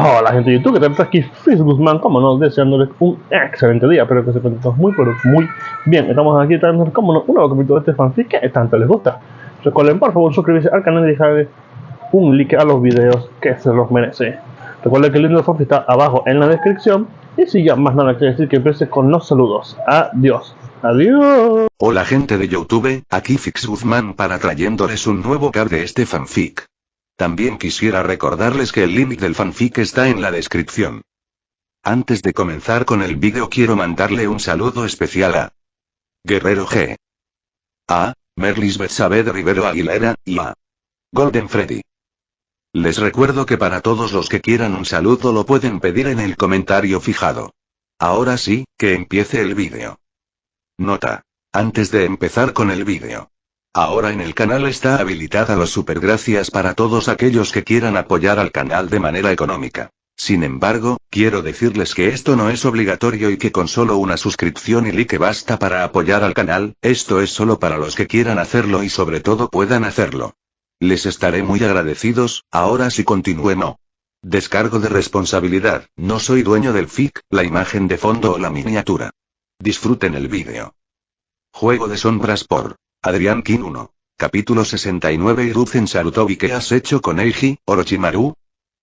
Hola gente de YouTube, que tal? Aquí Fizz Guzmán, como no, deseándoles un excelente día. Espero que se encuentren todos muy, pero muy bien. Estamos aquí trayéndoles, como no, un nuevo capítulo de este fanfic que tanto les gusta. Recuerden por favor suscribirse al canal y dejarle un like a los videos que se los merece. Recuerden que el link del fanfic está abajo en la descripción. Y si ya más nada que decir, que empieces con los saludos. Adiós. Adiós. Hola gente de YouTube, aquí Fizz Guzmán para trayéndoles un nuevo cap de este fanfic. También quisiera recordarles que el link del fanfic está en la descripción. Antes de comenzar con el vídeo quiero mandarle un saludo especial a Guerrero G, a Merlisbeth Saavedra Rivero Aguilera, y a Golden Freddy. Les recuerdo que para todos los que quieran un saludo lo pueden pedir en el comentario fijado. Ahora sí, que empiece el vídeo. Nota. Antes de empezar con el vídeo. Ahora en el canal está habilitada los supergracias para todos aquellos que quieran apoyar al canal de manera económica. Sin embargo, quiero decirles que esto no es obligatorio y que con solo una suscripción y like basta para apoyar al canal, esto es solo para los que quieran hacerlo y sobre todo puedan hacerlo. Les estaré muy agradecidos. Ahora sí continúe. No. Descargo de responsabilidad, no soy dueño del fic, la imagen de fondo o la miniatura. Disfruten el vídeo. Juego de sombras por Adrián King 1. Capítulo 69. Hiruzen Sarutobi, ¿qué has hecho con Eiji, Orochimaru?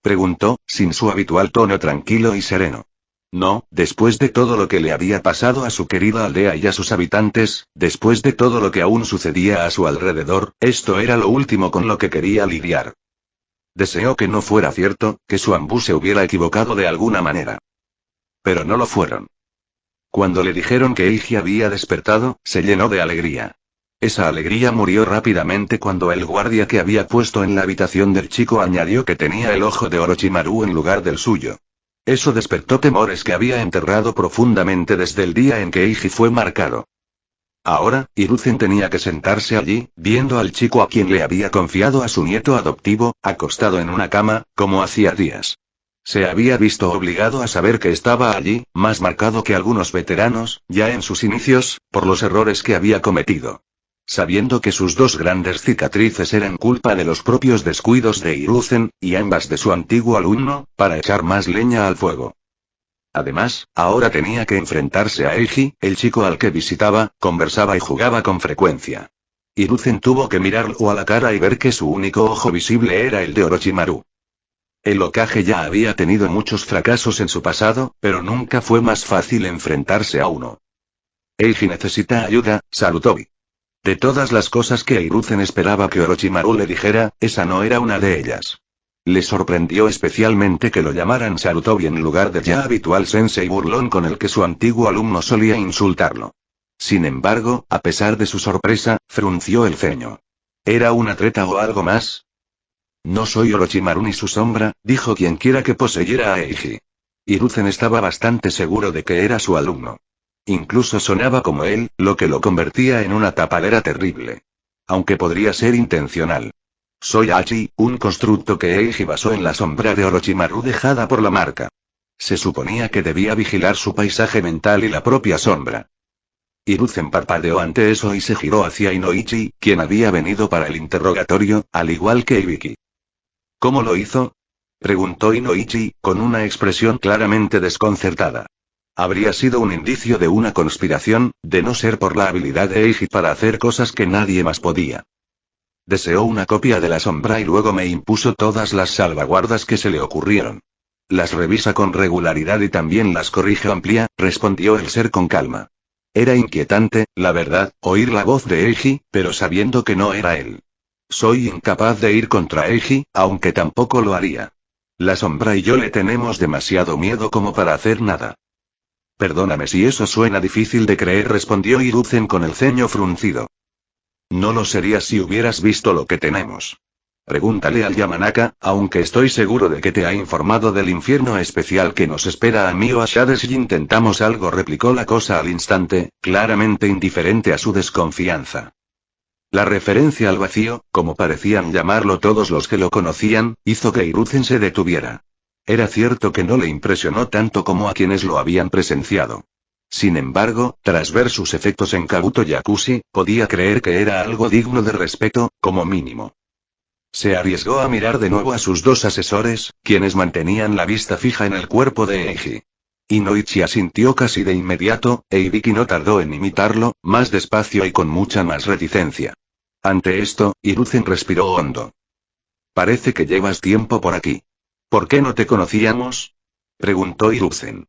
Preguntó, sin su habitual tono tranquilo y sereno. No, después de todo lo que le había pasado a su querida aldea y a sus habitantes, después de todo lo que aún sucedía a su alrededor, esto era lo último con lo que quería lidiar. Deseó que no fuera cierto, que su Anbu se hubiera equivocado de alguna manera. Pero no lo fueron. Cuando le dijeron que Eiji había despertado, se llenó de alegría. Esa alegría murió rápidamente cuando el guardia que había puesto en la habitación del chico añadió que tenía el ojo de Orochimaru en lugar del suyo. Eso despertó temores que había enterrado profundamente desde el día en que Eiji fue marcado. Ahora, Hiruzen tenía que sentarse allí, viendo al chico a quien le había confiado a su nieto adoptivo, acostado en una cama, como hacía días. Se había visto obligado a saber que estaba allí, más marcado que algunos veteranos, ya en sus inicios, por los errores que había cometido. Sabiendo que sus dos grandes cicatrices eran culpa de los propios descuidos de Hiruzen, y ambas de su antiguo alumno, para echar más leña al fuego. Además, ahora tenía que enfrentarse a Eiji, el chico al que visitaba, conversaba y jugaba con frecuencia. Hiruzen tuvo que mirarlo a la cara y ver que su único ojo visible era el de Orochimaru. El Hokage ya había tenido muchos fracasos en su pasado, pero nunca fue más fácil enfrentarse a uno. Eiji necesita ayuda, Sarutobi. De todas las cosas que Hiruzen esperaba que Orochimaru le dijera, esa no era una de ellas. Le sorprendió especialmente que lo llamaran Sarutobi en lugar del ya habitual sensei burlón con el que su antiguo alumno solía insultarlo. Sin embargo, a pesar de su sorpresa, frunció el ceño. ¿Era una treta o algo más? No soy Orochimaru ni su sombra, dijo quienquiera que poseyera a Eiji. Hiruzen estaba bastante seguro de que era su alumno. Incluso sonaba como él, lo que lo convertía en una tapadera terrible. Aunque podría ser intencional. Soy Hachi, un constructo que Eiji basó en la sombra de Orochimaru dejada por la marca. Se suponía que debía vigilar su paisaje mental y la propia sombra. Hiruzen parpadeó ante eso y se giró hacia Inoichi, quien había venido para el interrogatorio, al igual que Ibiki. ¿Cómo lo hizo? Preguntó Inoichi, con una expresión claramente desconcertada. Habría sido un indicio de una conspiración, de no ser por la habilidad de Eiji para hacer cosas que nadie más podía. Deseó una copia de la sombra y luego me impuso todas las salvaguardas que se le ocurrieron. Las revisa con regularidad y también las corrige amplía, respondió el ser con calma. Era inquietante, la verdad, oír la voz de Eiji, pero sabiendo que no era él. Soy incapaz de ir contra Eiji, aunque tampoco lo haría. La sombra y yo le tenemos demasiado miedo como para hacer nada. Perdóname si eso suena difícil de creer, respondió Hiruzen con el ceño fruncido. No lo sería si hubieras visto lo que tenemos. Pregúntale al Yamanaka, aunque estoy seguro de que te ha informado del infierno especial que nos espera a mí o a Shade si intentamos algo, replicó la cosa al instante, claramente indiferente a su desconfianza. La referencia al vacío, como parecían llamarlo todos los que lo conocían, hizo que Hiruzen se detuviera. Era cierto que no le impresionó tanto como a quienes lo habían presenciado. Sin embargo, tras ver sus efectos en Kabuto Yakushi, podía creer que era algo digno de respeto, como mínimo. Se arriesgó a mirar de nuevo a sus dos asesores, quienes mantenían la vista fija en el cuerpo de Eiji. Inoichi asintió casi de inmediato, e Hibiki no tardó en imitarlo, más despacio y con mucha más reticencia. Ante esto, Hiruzen respiró hondo. Parece que llevas tiempo por aquí. ¿Por qué no te conocíamos? Preguntó Hiruzen.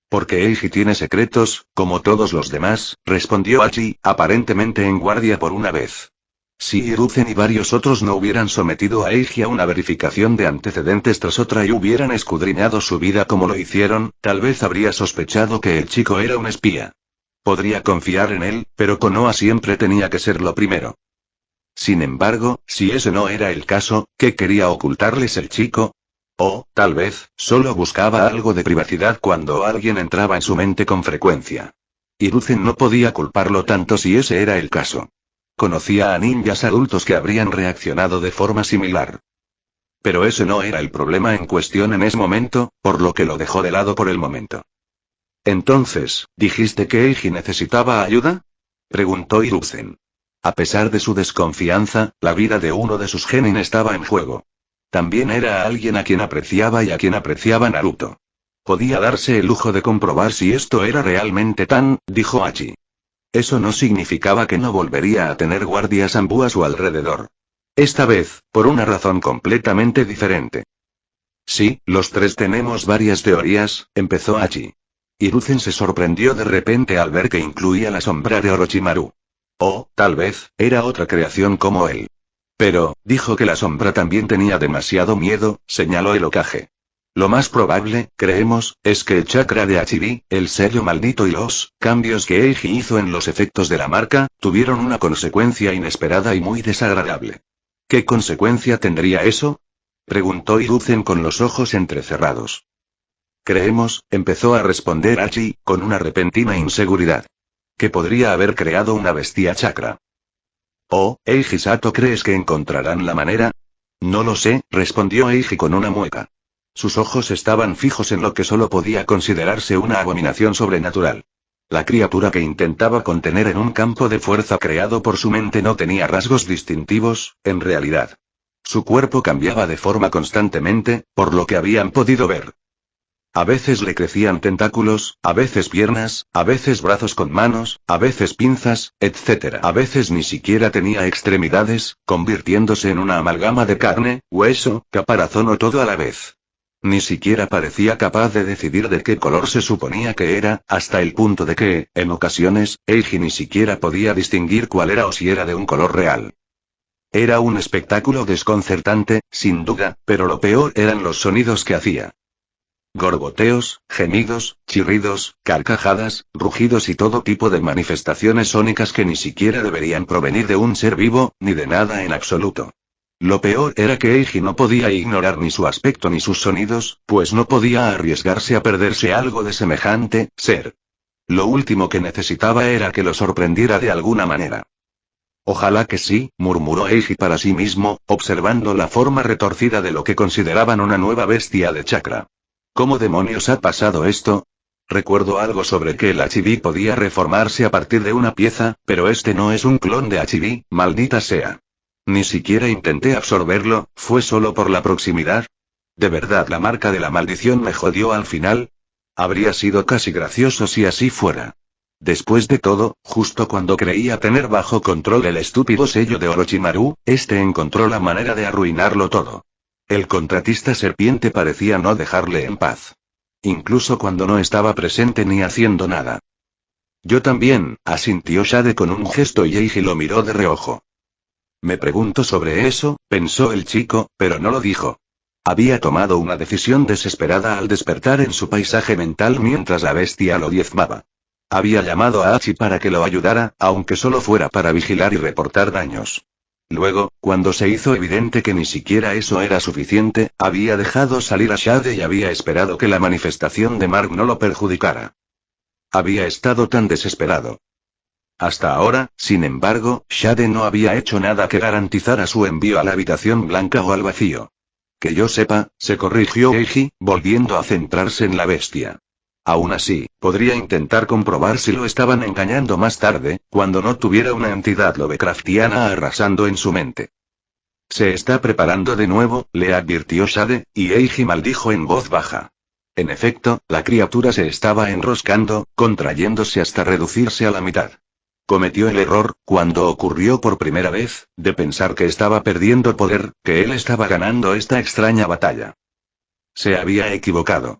Porque Eiji tiene secretos, como todos los demás, respondió Hachi, aparentemente en guardia por una vez. Si Hiruzen y varios otros no hubieran sometido a Eiji a una verificación de antecedentes tras otra y hubieran escudriñado su vida como lo hicieron, tal vez habría sospechado que el chico era un espía. Podría confiar en él, pero Konoha siempre tenía que ser lo primero. Sin embargo, si ese no era el caso, ¿qué quería ocultarles el chico? O, tal vez, solo buscaba algo de privacidad cuando alguien entraba en su mente con frecuencia. Hiruzen no podía culparlo tanto si ese era el caso. Conocía a ninjas adultos que habrían reaccionado de forma similar. Pero ese no era el problema en cuestión en ese momento, por lo que lo dejó de lado por el momento. Entonces, ¿dijiste que Eiji necesitaba ayuda? Preguntó Hiruzen. A pesar de su desconfianza, la vida de uno de sus genin estaba en juego. También era alguien a quien apreciaba y a quien apreciaba Naruto. Podía darse el lujo de comprobar si esto era realmente tan, dijo Hachi. Eso no significaba que no volvería a tener guardias Anbu a su alrededor. Esta vez, por una razón completamente diferente. Sí, los tres tenemos varias teorías, empezó Hachi. Hiruzen se sorprendió de repente al ver que incluía la sombra de Orochimaru. O, tal vez, era otra creación como él. Pero, dijo que la sombra también tenía demasiado miedo, señaló el Hokage. Lo más probable, creemos, es que el chakra de Hachibi, el sello maldito y los cambios que Eiji hizo en los efectos de la marca, tuvieron una consecuencia inesperada y muy desagradable. ¿Qué consecuencia tendría eso? Preguntó Hiruzen con los ojos entrecerrados. Creemos, empezó a responder Hachi, con una repentina inseguridad. Que podría haber creado una bestia chakra. Oh, Eiji Sato, ¿crees que encontrarán la manera? No lo sé, respondió Eiji con una mueca. Sus ojos estaban fijos en lo que solo podía considerarse una abominación sobrenatural. La criatura que intentaba contener en un campo de fuerza creado por su mente no tenía rasgos distintivos, en realidad. Su cuerpo cambiaba de forma constantemente, por lo que habían podido ver. A veces le crecían tentáculos, a veces piernas, a veces brazos con manos, a veces pinzas, etc. A veces ni siquiera tenía extremidades, convirtiéndose en una amalgama de carne, hueso, caparazón o todo a la vez. Ni siquiera parecía capaz de decidir de qué color se suponía que era, hasta el punto de que, en ocasiones, Eiji ni siquiera podía distinguir cuál era o si era de un color real. Era un espectáculo desconcertante, sin duda, pero lo peor eran los sonidos que hacía. Gorgoteos, gemidos, chirridos, carcajadas, rugidos y todo tipo de manifestaciones sónicas que ni siquiera deberían provenir de un ser vivo, ni de nada en absoluto. Lo peor era que Eiji no podía ignorar ni su aspecto ni sus sonidos, pues no podía arriesgarse a perderse algo de semejante ser. Lo último que necesitaba era que lo sorprendiera de alguna manera. Ojalá que sí, murmuró Eiji para sí mismo, observando la forma retorcida de lo que consideraban una nueva bestia de chakra. ¿Cómo demonios ha pasado esto? Recuerdo algo sobre que el Hachibi podía reformarse a partir de una pieza, pero este no es un clon de Hachibi, maldita sea. Ni siquiera intenté absorberlo, ¿fue solo por la proximidad? ¿De verdad la marca de la maldición me jodió al final? Habría sido casi gracioso si así fuera. Después de todo, justo cuando creía tener bajo control el estúpido sello de Orochimaru, este encontró la manera de arruinarlo todo. El contratista serpiente parecía no dejarle en paz. Incluso cuando no estaba presente ni haciendo nada. Yo también, asintió Shade con un gesto y Eiji lo miró de reojo. Me pregunto sobre eso, pensó el chico, pero no lo dijo. Había tomado una decisión desesperada al despertar en su paisaje mental mientras la bestia lo diezmaba. Había llamado a Hachi para que lo ayudara, aunque solo fuera para vigilar y reportar daños. Luego, cuando se hizo evidente que ni siquiera eso era suficiente, había dejado salir a Shade y había esperado que la manifestación de Mark no lo perjudicara. Había estado tan desesperado. Hasta ahora, sin embargo, Shade no había hecho nada que garantizara su envío a la habitación blanca o al vacío. Que yo sepa, se corrigió Eiji, volviendo a centrarse en la bestia. Aún así, podría intentar comprobar si lo estaban engañando más tarde, cuando no tuviera una entidad Lovecraftiana arrasando en su mente. Se está preparando de nuevo, le advirtió Shade, y Eiji maldijo en voz baja. En efecto, la criatura se estaba enroscando, contrayéndose hasta reducirse a la mitad. Cometió el error, cuando ocurrió por primera vez, de pensar que estaba perdiendo poder, que él estaba ganando esta extraña batalla. Se había equivocado.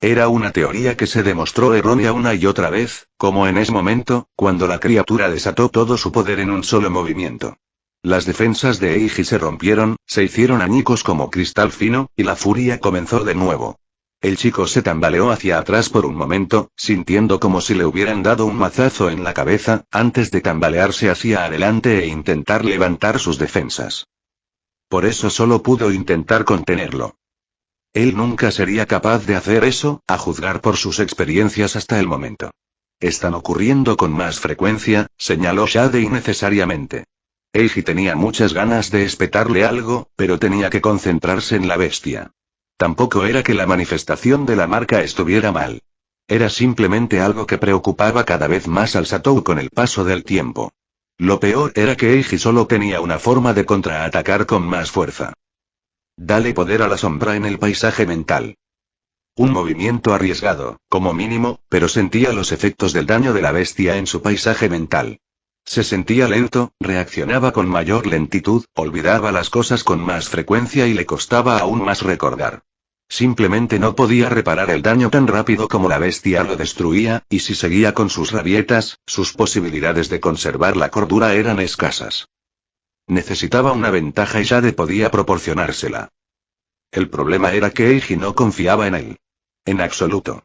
Era una teoría que se demostró errónea una y otra vez, como en ese momento, cuando la criatura desató todo su poder en un solo movimiento. Las defensas de Eiji se rompieron, se hicieron añicos como cristal fino, y la furia comenzó de nuevo. El chico se tambaleó hacia atrás por un momento, sintiendo como si le hubieran dado un mazazo en la cabeza, antes de tambalearse hacia adelante e intentar levantar sus defensas. Por eso solo pudo intentar contenerlo. Él nunca sería capaz de hacer eso, a juzgar por sus experiencias hasta el momento. Están ocurriendo con más frecuencia, señaló Shade innecesariamente. Eiji tenía muchas ganas de espetarle algo, pero tenía que concentrarse en la bestia. Tampoco era que la manifestación de la marca estuviera mal. Era simplemente algo que preocupaba cada vez más al Satou con el paso del tiempo. Lo peor era que Eiji solo tenía una forma de contraatacar con más fuerza. Dale poder a la sombra en el paisaje mental. Un movimiento arriesgado, como mínimo, pero sentía los efectos del daño de la bestia en su paisaje mental. Se sentía lento, reaccionaba con mayor lentitud, olvidaba las cosas con más frecuencia y le costaba aún más recordar. Simplemente no podía reparar el daño tan rápido como la bestia lo destruía, y si seguía con sus rabietas, sus posibilidades de conservar la cordura eran escasas. Necesitaba una ventaja y Shade podía proporcionársela. El problema era que Eiji no confiaba en él. En absoluto.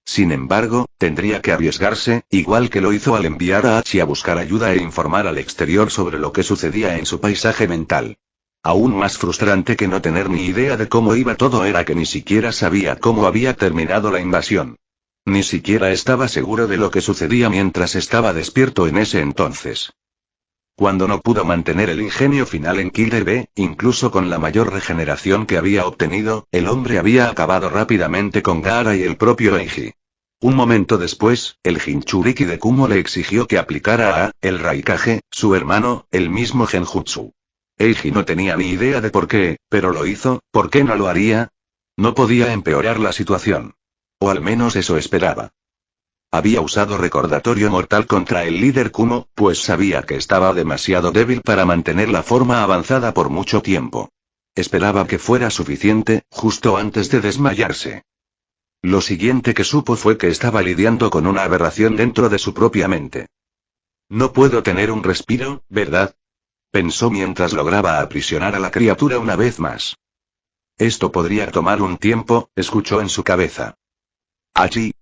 Sin embargo, tendría que arriesgarse, igual que lo hizo al enviar a Hachi a buscar ayuda e informar al exterior sobre lo que sucedía en su paisaje mental. Aún más frustrante que no tener ni idea de cómo iba todo era que ni siquiera sabía cómo había terminado la invasión. Ni siquiera estaba seguro de lo que sucedía mientras estaba despierto en ese entonces. Cuando no pudo mantener el ingenio final en Killer B, incluso con la mayor regeneración que había obtenido, el hombre había acabado rápidamente con Gaara y el propio Eiji. Un momento después, el Jinchuriki de Kumo le exigió que aplicara a el Raikage, su hermano, el mismo Genjutsu. Eiji no tenía ni idea de por qué, pero lo hizo. ¿Por qué no lo haría? No podía empeorar la situación. O al menos eso esperaba. Había usado recordatorio mortal contra el líder Kumo, pues sabía que estaba demasiado débil para mantener la forma avanzada por mucho tiempo. Esperaba que fuera suficiente, justo antes de desmayarse. Lo siguiente que supo fue que estaba lidiando con una aberración dentro de su propia mente. No puedo tener un respiro, ¿verdad? Pensó mientras lograba aprisionar a la criatura una vez más. Esto podría tomar un tiempo, escuchó en su cabeza. ¿Hachi?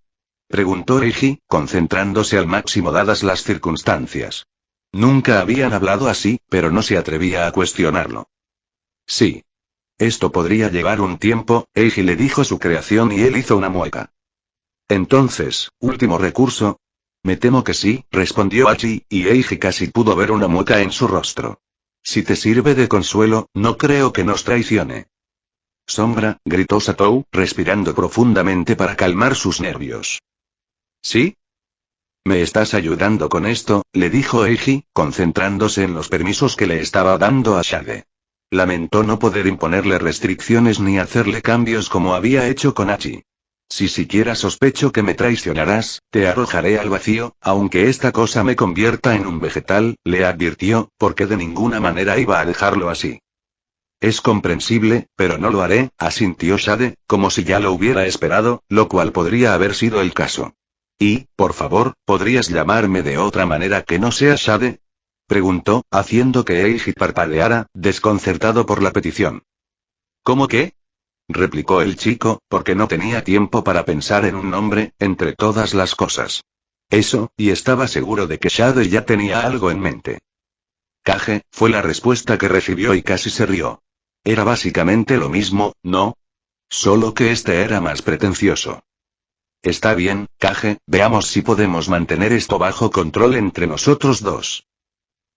Preguntó Eiji, concentrándose al máximo dadas las circunstancias. Nunca habían hablado así, pero no se atrevía a cuestionarlo. Sí. Esto podría llevar un tiempo, Eiji le dijo su creación y él hizo una mueca. Entonces, último recurso. Me temo que sí, respondió Hachi, y Eiji casi pudo ver una mueca en su rostro. Si te sirve de consuelo, no creo que nos traicione. Sombra, gritó Satou, respirando profundamente para calmar sus nervios. ¿Sí? ¿Me estás ayudando con esto?, le dijo Eiji, concentrándose en los permisos que le estaba dando a Shade. Lamentó no poder imponerle restricciones ni hacerle cambios como había hecho con Hachi. Si siquiera sospecho que me traicionarás, te arrojaré al vacío, aunque esta cosa me convierta en un vegetal, le advirtió, porque de ninguna manera iba a dejarlo así. Es comprensible, pero no lo haré, asintió Shade, como si ya lo hubiera esperado, lo cual podría haber sido el caso. Y, por favor, ¿podrías llamarme de otra manera que no sea Shade? Preguntó, haciendo que Eiji parpadeara, desconcertado por la petición. ¿Cómo qué? Replicó el chico, porque no tenía tiempo para pensar en un nombre, entre todas las cosas. Eso, y estaba seguro de que Shade ya tenía algo en mente. Kage, fue la respuesta que recibió y casi se rió. Era básicamente lo mismo, ¿no? Solo que este era más pretencioso. Está bien, Kage, veamos si podemos mantener esto bajo control entre nosotros dos.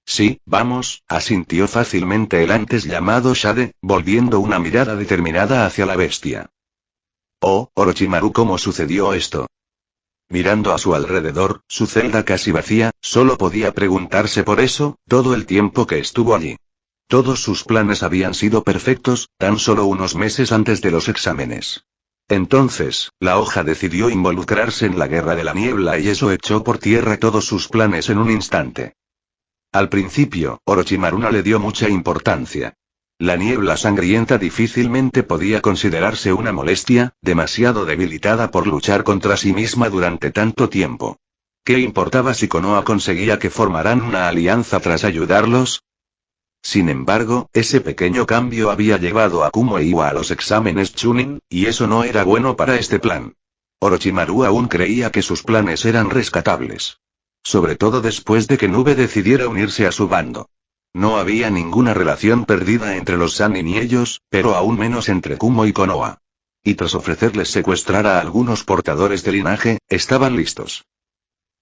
Sí, vamos, asintió fácilmente el antes llamado Shade, volviendo una mirada determinada hacia la bestia. Oh, Orochimaru, ¿cómo sucedió esto? Mirando a su alrededor, su celda casi vacía, solo podía preguntarse por eso, todo el tiempo que estuvo allí. Todos sus planes habían sido perfectos, tan solo unos meses antes de los exámenes. Entonces, la hoja decidió involucrarse en la guerra de la niebla y eso echó por tierra todos sus planes en un instante. Al principio, Orochimaru no le dio mucha importancia. La niebla sangrienta difícilmente podía considerarse una molestia, demasiado debilitada por luchar contra sí misma durante tanto tiempo. ¿Qué importaba si Konoha conseguía que formaran una alianza tras ayudarlos? Sin embargo, ese pequeño cambio había llevado a Kumo e Iwa a los exámenes Chunin, y eso no era bueno para este plan. Orochimaru aún creía que sus planes eran rescatables. Sobre todo después de que Nube decidiera unirse a su bando. No había ninguna relación perdida entre los Sannin y ellos, pero aún menos entre Kumo y Konoha. Y tras ofrecerles secuestrar a algunos portadores de linaje, estaban listos.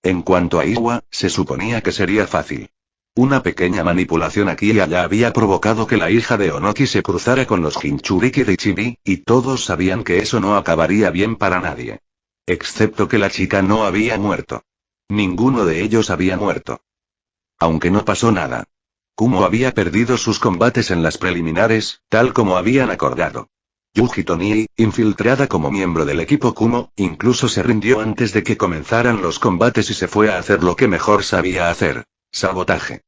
En cuanto a Iwa, se suponía que sería fácil. Una pequeña manipulación aquí y allá había provocado que la hija de Onoki se cruzara con los Jinchuriki de Ichibi, y todos sabían que eso no acabaría bien para nadie. Excepto que la chica no había muerto. Ninguno de ellos había muerto. Aunque no pasó nada. Kumo había perdido sus combates en las preliminares, tal como habían acordado. Yuji Tonii, infiltrada como miembro del equipo Kumo, incluso se rindió antes de que comenzaran los combates y se fue a hacer lo que mejor sabía hacer: sabotaje.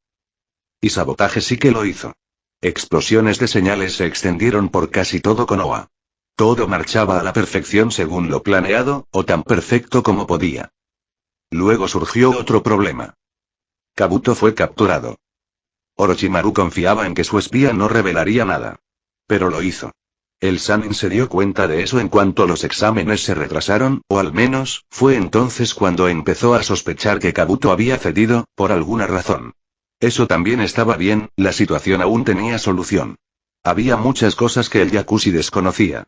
Y sabotaje sí que lo hizo. Explosiones de señales se extendieron por casi todo Konoha. Todo marchaba a la perfección según lo planeado, o tan perfecto como podía. Luego surgió otro problema. Kabuto fue capturado. Orochimaru confiaba en que su espía no revelaría nada. Pero lo hizo. El Sannin se dio cuenta de eso en cuanto los exámenes se retrasaron, o al menos, fue entonces cuando empezó a sospechar que Kabuto había cedido, por alguna razón. Eso también estaba bien, la situación aún tenía solución. Había muchas cosas que el Yakushi desconocía.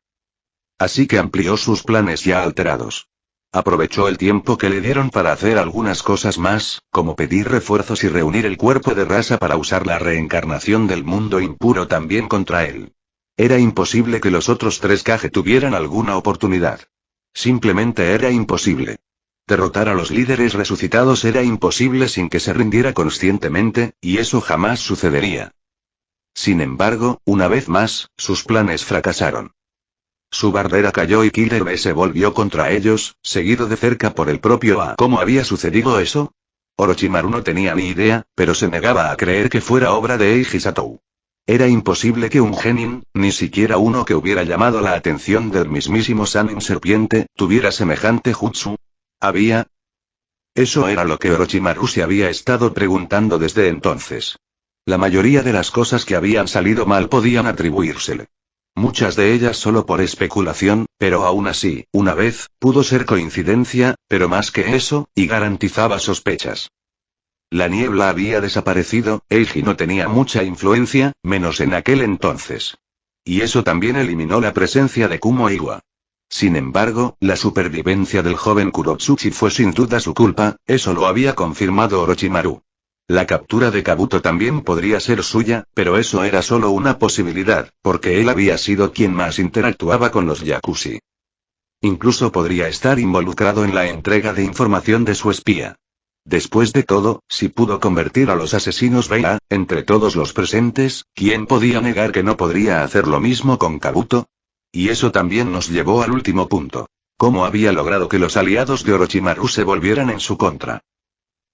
Así que amplió sus planes ya alterados. Aprovechó el tiempo que le dieron para hacer algunas cosas más, como pedir refuerzos y reunir el cuerpo de Rasa para usar la reencarnación del mundo impuro también contra él. Era imposible que los otros 3 Kage tuvieran alguna oportunidad. Simplemente era imposible. Derrotar a los líderes resucitados era imposible sin que se rindiera conscientemente, y eso jamás sucedería. Sin embargo, una vez más, sus planes fracasaron. Su barrera cayó y Killer Bee se volvió contra ellos, seguido de cerca por el propio A. ¿Cómo había sucedido eso? Orochimaru no tenía ni idea, pero se negaba a creer que fuera obra de Eiji Satou. Era imposible que un genin, ni siquiera uno que hubiera llamado la atención del mismísimo Sannin Serpiente, tuviera semejante jutsu. ¿Había? Eso era lo que Orochimaru se había estado preguntando desde entonces. La mayoría de las cosas que habían salido mal podían atribuírsele. Muchas de ellas solo por especulación, pero aún así, una vez, pudo ser coincidencia, pero más que eso, y garantizaba sospechas. La niebla había desaparecido, Eiji no tenía mucha influencia, menos en aquel entonces. Y eso también eliminó la presencia de Kumo e Iwa. Sin embargo, la supervivencia del joven Kurotsuchi fue sin duda su culpa, eso lo había confirmado Orochimaru. La captura de Kabuto también podría ser suya, pero eso era solo una posibilidad, porque él había sido quien más interactuaba con los Yakushi. Incluso podría estar involucrado en la entrega de información de su espía. Después de todo, si pudo convertir a los asesinos Bea, entre todos los presentes, ¿quién podía negar que no podría hacer lo mismo con Kabuto? Y eso también nos llevó al último punto. ¿Cómo había logrado que los aliados de Orochimaru se volvieran en su contra?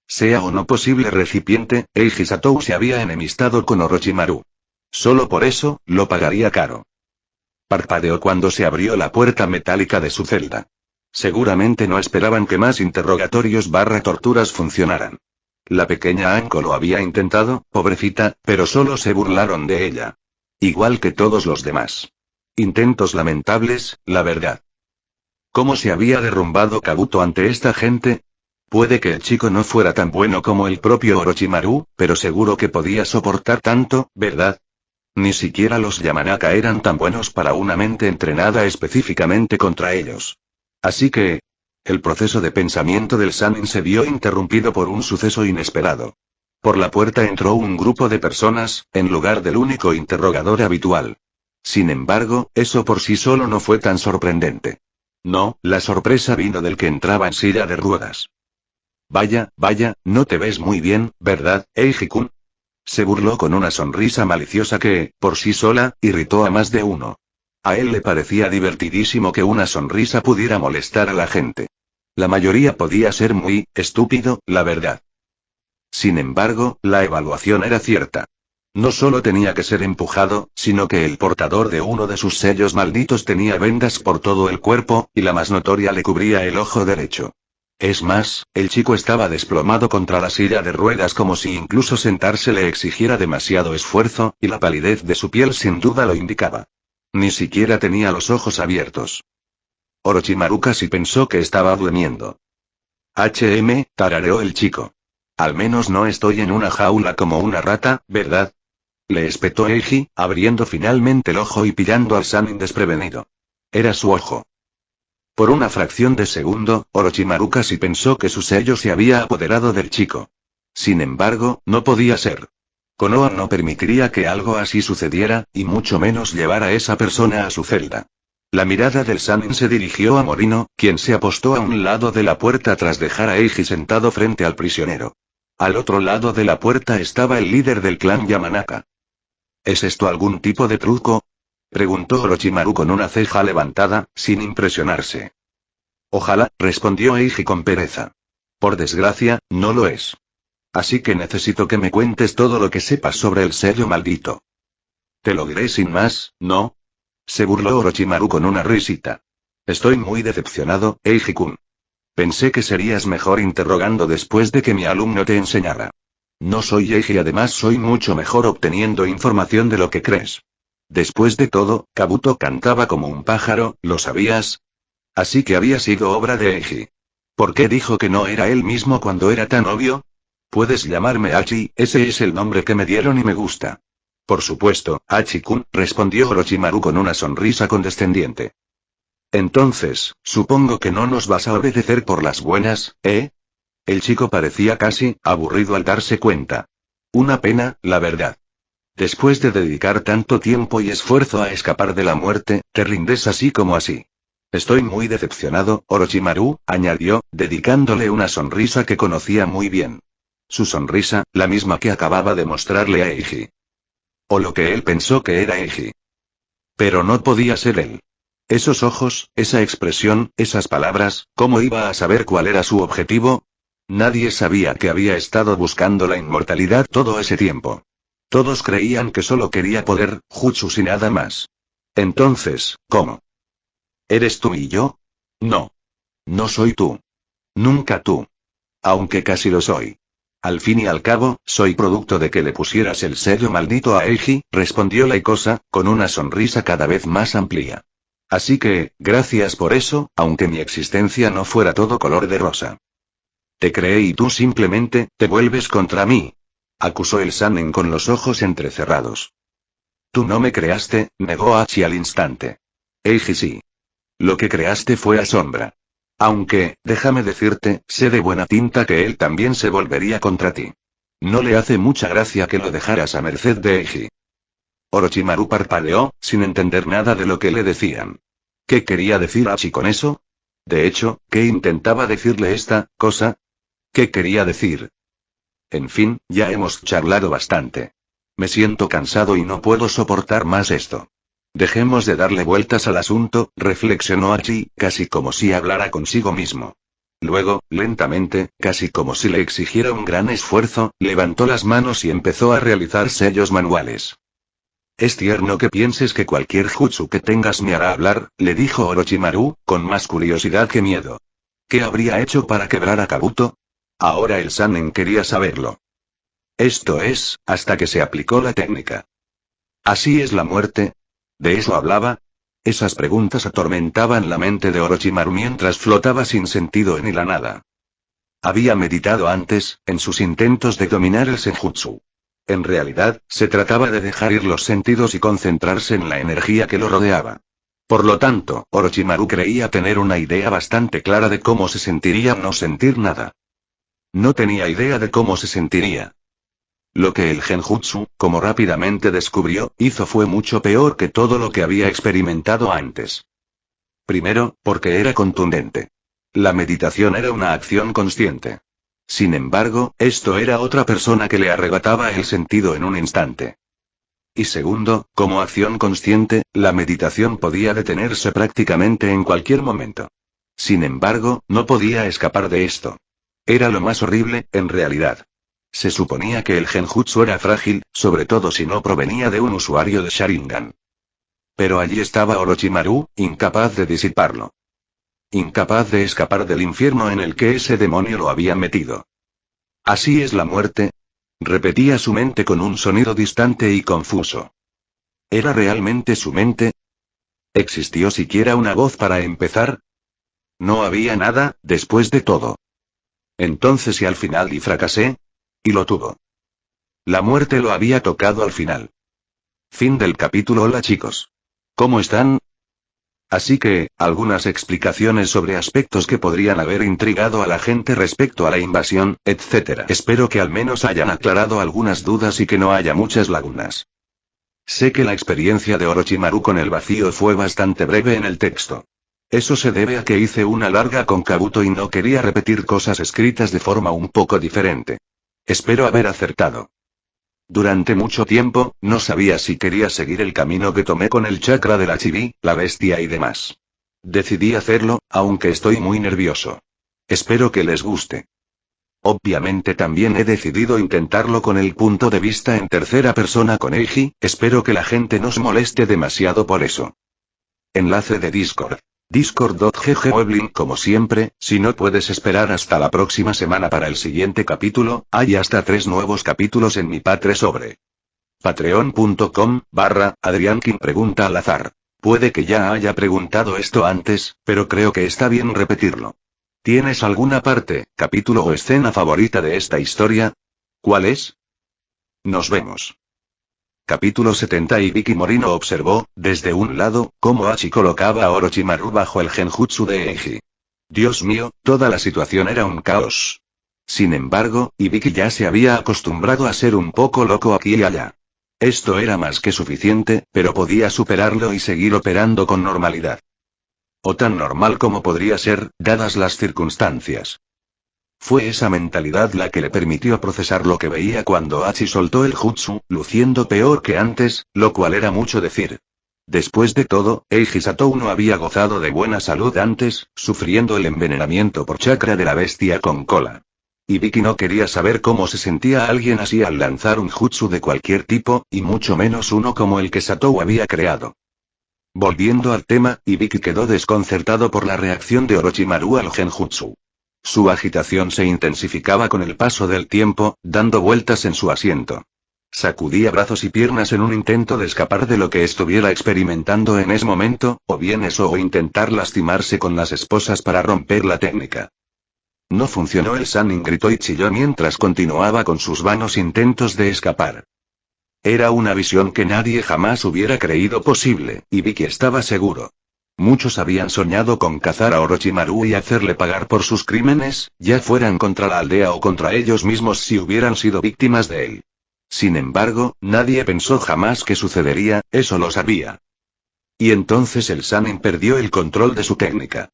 Sea o no posible recipiente, Eiji Satou se había enemistado con Orochimaru. Solo por eso, lo pagaría caro. Parpadeó cuando se abrió la puerta metálica de su celda. Seguramente no esperaban que más interrogatorios / torturas funcionaran. La pequeña Anko lo había intentado, pobrecita, pero solo se burlaron de ella. Igual que todos los demás. Intentos lamentables, la verdad. ¿Cómo se había derrumbado Kabuto ante esta gente? Puede que el chico no fuera tan bueno como el propio Orochimaru, pero seguro que podía soportar tanto, ¿verdad? Ni siquiera los Yamanaka eran tan buenos para una mente entrenada específicamente contra ellos. Así que... el proceso de pensamiento del Sannin se vio interrumpido por un suceso inesperado. Por la puerta entró un grupo de personas, en lugar del único interrogador habitual. Sin embargo, eso por sí solo no fue tan sorprendente. No, la sorpresa vino del que entraba en silla de ruedas. Vaya, no te ves muy bien, ¿verdad, Eiji-kun? Se burló con una sonrisa maliciosa que, por sí sola, irritó a más de uno. A él le parecía divertidísimo que una sonrisa pudiera molestar a la gente. La mayoría podía ser muy estúpido, la verdad. Sin embargo, la evaluación era cierta. No solo tenía que ser empujado, sino que el portador de uno de sus sellos malditos tenía vendas por todo el cuerpo, y la más notoria le cubría el ojo derecho. Es más, el chico estaba desplomado contra la silla de ruedas como si incluso sentarse le exigiera demasiado esfuerzo, y la palidez de su piel sin duda lo indicaba. Ni siquiera tenía los ojos abiertos. Orochimaru casi pensó que estaba durmiendo. Tarareó el chico. Al menos no estoy en una jaula como una rata, ¿verdad? Le espetó Eiji, abriendo finalmente el ojo y pillando al Sannin desprevenido. Era su ojo. Por una fracción de segundo, Orochimaru casi pensó que su sello se había apoderado del chico. Sin embargo, no podía ser. Konoha no permitiría que algo así sucediera, y mucho menos llevar a esa persona a su celda. La mirada del Sannin se dirigió a Morino, quien se apostó a un lado de la puerta tras dejar a Eiji sentado frente al prisionero. Al otro lado de la puerta estaba el líder del clan Yamanaka. ¿Es esto algún tipo de truco? Preguntó Orochimaru con una ceja levantada, sin impresionarse. Ojalá, respondió Eiji con pereza. Por desgracia, no lo es. Así que necesito que me cuentes todo lo que sepas sobre el sello maldito. Te lo diré sin más, ¿no? Se burló Orochimaru con una risita. Estoy muy decepcionado, Eiji-kun. Pensé que serías mejor interrogando después de que mi alumno te enseñara. No soy Eiji y además soy mucho mejor obteniendo información de lo que crees. Después de todo, Kabuto cantaba como un pájaro, ¿lo sabías? Así que había sido obra de Eiji. ¿Por qué dijo que no era él mismo cuando era tan obvio? Puedes llamarme Hachi, ese es el nombre que me dieron y me gusta. Por supuesto, Hachi-kun, respondió Orochimaru con una sonrisa condescendiente. Entonces, supongo que no nos vas a obedecer por las buenas, ¿eh? El chico parecía casi aburrido al darse cuenta. Una pena, la verdad. Después de dedicar tanto tiempo y esfuerzo a escapar de la muerte, te rindes así como así. Estoy muy decepcionado, Orochimaru, añadió, dedicándole una sonrisa que conocía muy bien. Su sonrisa, la misma que acababa de mostrarle a Eiji. O lo que él pensó que era Eiji. Pero no podía ser él. Esos ojos, esa expresión, esas palabras, ¿cómo iba a saber cuál era su objetivo? Nadie sabía que había estado buscando la inmortalidad todo ese tiempo. Todos creían que solo quería poder, jutsus y nada más. Entonces, ¿cómo? ¿Eres tú y yo? No. No soy tú. Nunca tú. Aunque casi lo soy. Al fin y al cabo, soy producto de que le pusieras el sello maldito a Eiji, respondió la Ikosa, con una sonrisa cada vez más amplia. Así que, gracias por eso, aunque mi existencia no fuera todo color de rosa. Te creí y tú simplemente, te vuelves contra mí. Acusó el Sannin con los ojos entrecerrados. Tú no me creaste, negó Hachi al instante. Eiji sí. Lo que creaste fue a Sombra. Aunque, déjame decirte, sé de buena tinta que él también se volvería contra ti. No le hace mucha gracia que lo dejaras a merced de Eiji. Orochimaru parpadeó, sin entender nada de lo que le decían. ¿Qué quería decir Hachi con eso? De hecho, ¿qué intentaba decirle esta cosa? ¿Qué quería decir? En fin, ya hemos charlado bastante. Me siento cansado y no puedo soportar más esto. Dejemos de darle vueltas al asunto, reflexionó Hachi, casi como si hablara consigo mismo. Luego, lentamente, casi como si le exigiera un gran esfuerzo, levantó las manos y empezó a realizar sellos manuales. Es tierno que pienses que cualquier jutsu que tengas me hará hablar, le dijo Orochimaru, con más curiosidad que miedo. ¿Qué habría hecho para quebrar a Kabuto? Ahora el Sannin quería saberlo. Esto es, hasta que se aplicó la técnica. ¿Así es la muerte? ¿De eso hablaba? Esas preguntas atormentaban la mente de Orochimaru mientras flotaba sin sentido en la nada. Había meditado antes, en sus intentos de dominar el senjutsu. En realidad, se trataba de dejar ir los sentidos y concentrarse en la energía que lo rodeaba. Por lo tanto, Orochimaru creía tener una idea bastante clara de cómo se sentiría no sentir nada. No tenía idea de cómo se sentiría. Lo que el genjutsu, como rápidamente descubrió, hizo fue mucho peor que todo lo que había experimentado antes. Primero, porque era contundente. La meditación era una acción consciente. Sin embargo, esto era otra persona que le arrebataba el sentido en un instante. Y segundo, como acción consciente, la meditación podía detenerse prácticamente en cualquier momento. Sin embargo, no podía escapar de esto. Era lo más horrible, en realidad. Se suponía que el genjutsu era frágil, sobre todo si no provenía de un usuario de Sharingan. Pero allí estaba Orochimaru, incapaz de disiparlo. Incapaz de escapar del infierno en el que ese demonio lo había metido. ¿Así es la muerte? Repetía su mente con un sonido distante y confuso. ¿Era realmente su mente? ¿Existió siquiera una voz para empezar? No había nada, después de todo. Entonces, ¿y al final y fracasé? Y lo tuvo. La muerte lo había tocado al final. Fin del capítulo. Hola chicos. ¿Cómo están? Así que, algunas explicaciones sobre aspectos que podrían haber intrigado a la gente respecto a la invasión, etc. Espero que al menos hayan aclarado algunas dudas y que no haya muchas lagunas. Sé que la experiencia de Orochimaru con el vacío fue bastante breve en el texto. Eso se debe a que hice una larga con Kabuto y no quería repetir cosas escritas de forma un poco diferente. Espero haber acertado. Durante mucho tiempo, no sabía si quería seguir el camino que tomé con el chakra de la chibi, la bestia y demás. Decidí hacerlo, aunque estoy muy nervioso. Espero que les guste. Obviamente también he decidido intentarlo con el punto de vista en tercera persona con Eiji, espero que la gente no se moleste demasiado por eso. Enlace de Discord. Discord.gg Weblin. Como siempre, si no puedes esperar hasta la próxima semana para el siguiente capítulo, hay hasta 3 nuevos capítulos en mi Patre sobre patreon.com/Adriankin pregunta al azar. Puede que ya haya preguntado esto antes, pero creo que está bien repetirlo. ¿Tienes alguna parte, capítulo o escena favorita de esta historia? ¿Cuál es? Nos vemos. Capítulo 70. Ibiki Morino observó, desde un lado, cómo Hachi colocaba a Orochimaru bajo el genjutsu de Eiji. Dios mío, toda la situación era un caos. Sin embargo, Ibiki ya se había acostumbrado a ser un poco loco aquí y allá. Esto era más que suficiente, pero podía superarlo y seguir operando con normalidad. O tan normal como podría ser, dadas las circunstancias. Fue esa mentalidad la que le permitió procesar lo que veía cuando Hachi soltó el jutsu, luciendo peor que antes, lo cual era mucho decir. Después de todo, Eiji Satou no había gozado de buena salud antes, sufriendo el envenenamiento por chakra de la bestia con cola. Ibiki no quería saber cómo se sentía alguien así al lanzar un jutsu de cualquier tipo, y mucho menos uno como el que Satou había creado. Volviendo al tema, Ibiki quedó desconcertado por la reacción de Orochimaru al genjutsu. Su agitación se intensificaba con el paso del tiempo, dando vueltas en su asiento. Sacudía brazos y piernas en un intento de escapar de lo que estuviera experimentando en ese momento, o bien eso o intentar lastimarse con las esposas para romper la técnica. No funcionó. El Sannin gritó y chilló mientras continuaba con sus vanos intentos de escapar. Era una visión que nadie jamás hubiera creído posible, y Vicky estaba seguro. Muchos habían soñado con cazar a Orochimaru y hacerle pagar por sus crímenes, ya fueran contra la aldea o contra ellos mismos si hubieran sido víctimas de él. Sin embargo, nadie pensó jamás que sucedería, eso lo sabía. Y entonces el Sannin perdió el control de su técnica.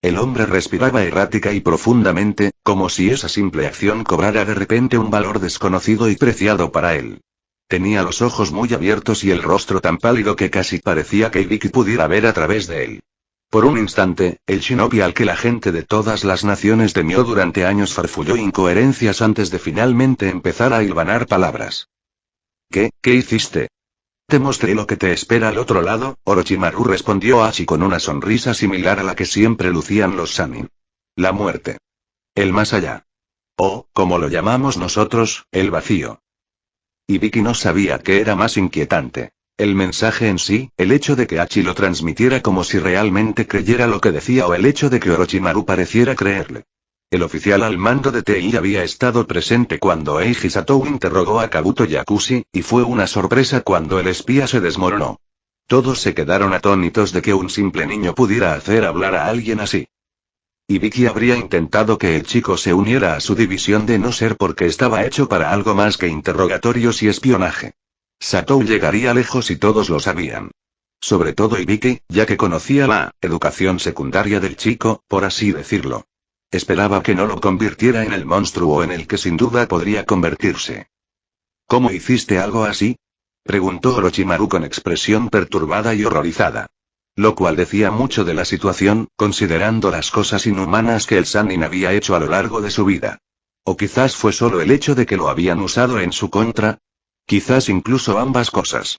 El hombre respiraba errática y profundamente, como si esa simple acción cobrara de repente un valor desconocido y preciado para él. Tenía los ojos muy abiertos y el rostro tan pálido que casi parecía que Ibiki pudiera ver a través de él. Por un instante, el shinobi al que la gente de todas las naciones temió durante años farfulló incoherencias antes de finalmente empezar a hilvanar palabras. ¿Qué hiciste? Te mostré lo que te espera al otro lado, Orochimaru respondió Hachi con una sonrisa similar a la que siempre lucían los Sannin. La muerte. El más allá. O, como lo llamamos nosotros, el vacío. Ibiki no sabía qué era más inquietante. El mensaje en sí, el hecho de que Hachi lo transmitiera como si realmente creyera lo que decía o el hecho de que Orochimaru pareciera creerle. El oficial al mando de TI había estado presente cuando Eiji Satou interrogó a Kabuto Yakushi, y fue una sorpresa cuando el espía se desmoronó. Todos se quedaron atónitos de que un simple niño pudiera hacer hablar a alguien así. Ibiki habría intentado que el chico se uniera a su división de no ser porque estaba hecho para algo más que interrogatorios y espionaje. Satou llegaría lejos y todos lo sabían. Sobre todo Ibiki, ya que conocía la educación secundaria del chico, por así decirlo. Esperaba que no lo convirtiera en el monstruo en el que sin duda podría convertirse. ¿Cómo hiciste algo así? Preguntó Orochimaru con expresión perturbada y horrorizada. Lo cual decía mucho de la situación, considerando las cosas inhumanas que el Sannin había hecho a lo largo de su vida. O quizás fue solo el hecho de que lo habían usado en su contra. Quizás incluso ambas cosas.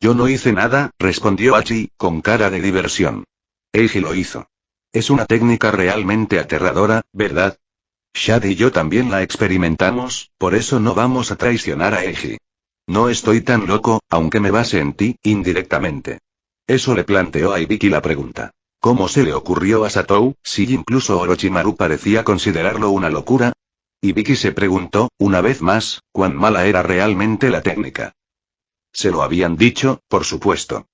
Yo no hice nada, respondió Hachi, con cara de diversión. Eiji lo hizo. Es una técnica realmente aterradora, ¿verdad? Shad y yo también la experimentamos, por eso no vamos a traicionar a Eiji. No estoy tan loco, aunque me base en ti, indirectamente. Eso le planteó a Ibiki la pregunta. ¿Cómo se le ocurrió a Satou, si incluso Orochimaru parecía considerarlo una locura? Ibiki se preguntó, una vez más, cuán mala era realmente la técnica. Se lo habían dicho, por supuesto.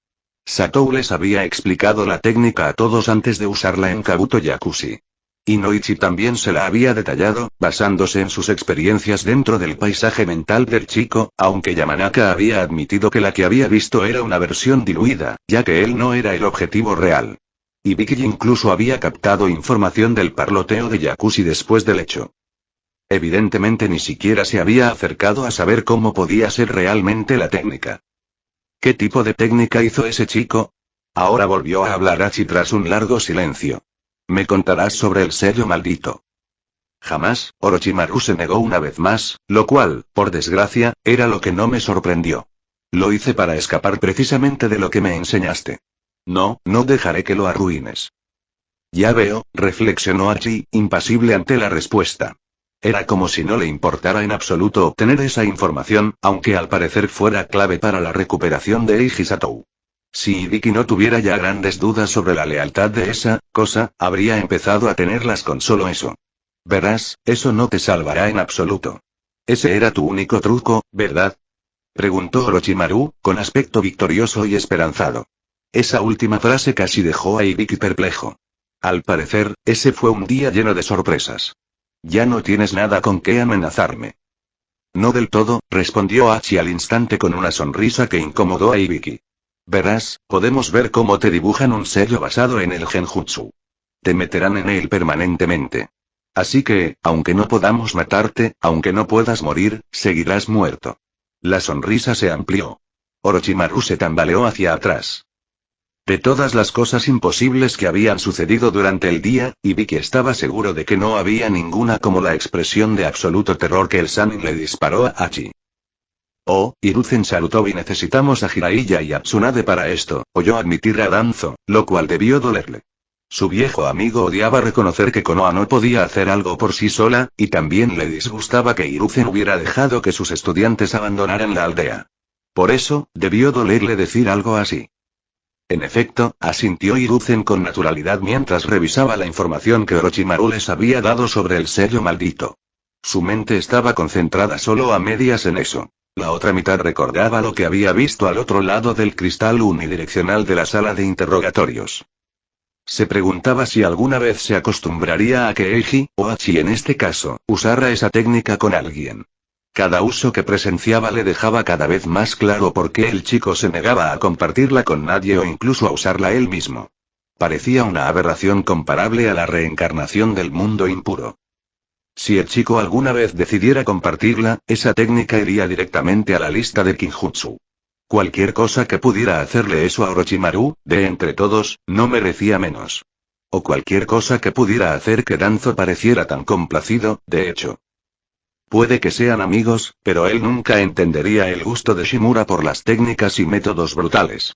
Satou les había explicado la técnica a todos antes de usarla en Kabuto Yakushi. Y Noichi también se la había detallado, basándose en sus experiencias dentro del paisaje mental del chico, aunque Yamanaka había admitido que la que había visto era una versión diluida, ya que él no era el objetivo real. Y Vicky incluso había captado información del parloteo de Yakushi después del hecho. Evidentemente ni siquiera se había acercado a saber cómo podía ser realmente la técnica. ¿Qué tipo de técnica hizo ese chico? Ahora volvió a hablar Hachi tras un largo silencio. ¿Me contarás sobre el sello maldito? Jamás, Orochimaru se negó una vez más, lo cual, por desgracia, era lo que no me sorprendió. Lo hice para escapar precisamente de lo que me enseñaste. No dejaré que lo arruines. Ya veo, reflexionó Hachi, impasible ante la respuesta. Era como si no le importara en absoluto obtener esa información, aunque al parecer fuera clave para la recuperación de Eiji Satou. Si Ibiki no tuviera ya grandes dudas sobre la lealtad de esa cosa, habría empezado a tenerlas con solo eso. Verás, eso no te salvará en absoluto. Ese era tu único truco, ¿verdad? Preguntó Orochimaru, con aspecto victorioso y esperanzado. Esa última frase casi dejó a Ibiki perplejo. Al parecer, ese fue un día lleno de sorpresas. Ya no tienes nada con qué amenazarme. No del todo, respondió Hachi al instante con una sonrisa que incomodó a Ibiki. Verás, podemos ver cómo te dibujan un sello basado en el genjutsu. Te meterán en él permanentemente. Así que, aunque no podamos matarte, aunque no puedas morir, seguirás muerto. La sonrisa se amplió. Orochimaru se tambaleó hacia atrás. De todas las cosas imposibles que habían sucedido durante el día, Ibiki estaba seguro de que no había ninguna como la expresión de absoluto terror que el Sannin le disparó a Hachi. Oh, Hiruzen Sarutobi, necesitamos a Jiraiya y a Tsunade para esto, oyó admitir a Danzo, lo cual debió dolerle. Su viejo amigo odiaba reconocer que Konoha no podía hacer algo por sí sola, y también le disgustaba que Hiruzen hubiera dejado que sus estudiantes abandonaran la aldea. Por eso, debió dolerle decir algo así. En efecto, asintió Hiruzen con naturalidad mientras revisaba la información que Orochimaru les había dado sobre el sello maldito. Su mente estaba concentrada solo a medias en eso. La otra mitad recordaba lo que había visto al otro lado del cristal unidireccional de la sala de interrogatorios. Se preguntaba si alguna vez se acostumbraría a que Eiji, o Hachi en este caso, usara esa técnica con alguien. Cada uso que presenciaba le dejaba cada vez más claro por qué el chico se negaba a compartirla con nadie o incluso a usarla él mismo. Parecía una aberración comparable a la reencarnación del mundo impuro. Si el chico alguna vez decidiera compartirla, esa técnica iría directamente a la lista de Kinjutsu. Cualquier cosa que pudiera hacerle eso a Orochimaru, de entre todos, no merecía menos. O cualquier cosa que pudiera hacer que Danzo pareciera tan complacido, de hecho. Puede que sean amigos, pero él nunca entendería el gusto de Shimura por las técnicas y métodos brutales.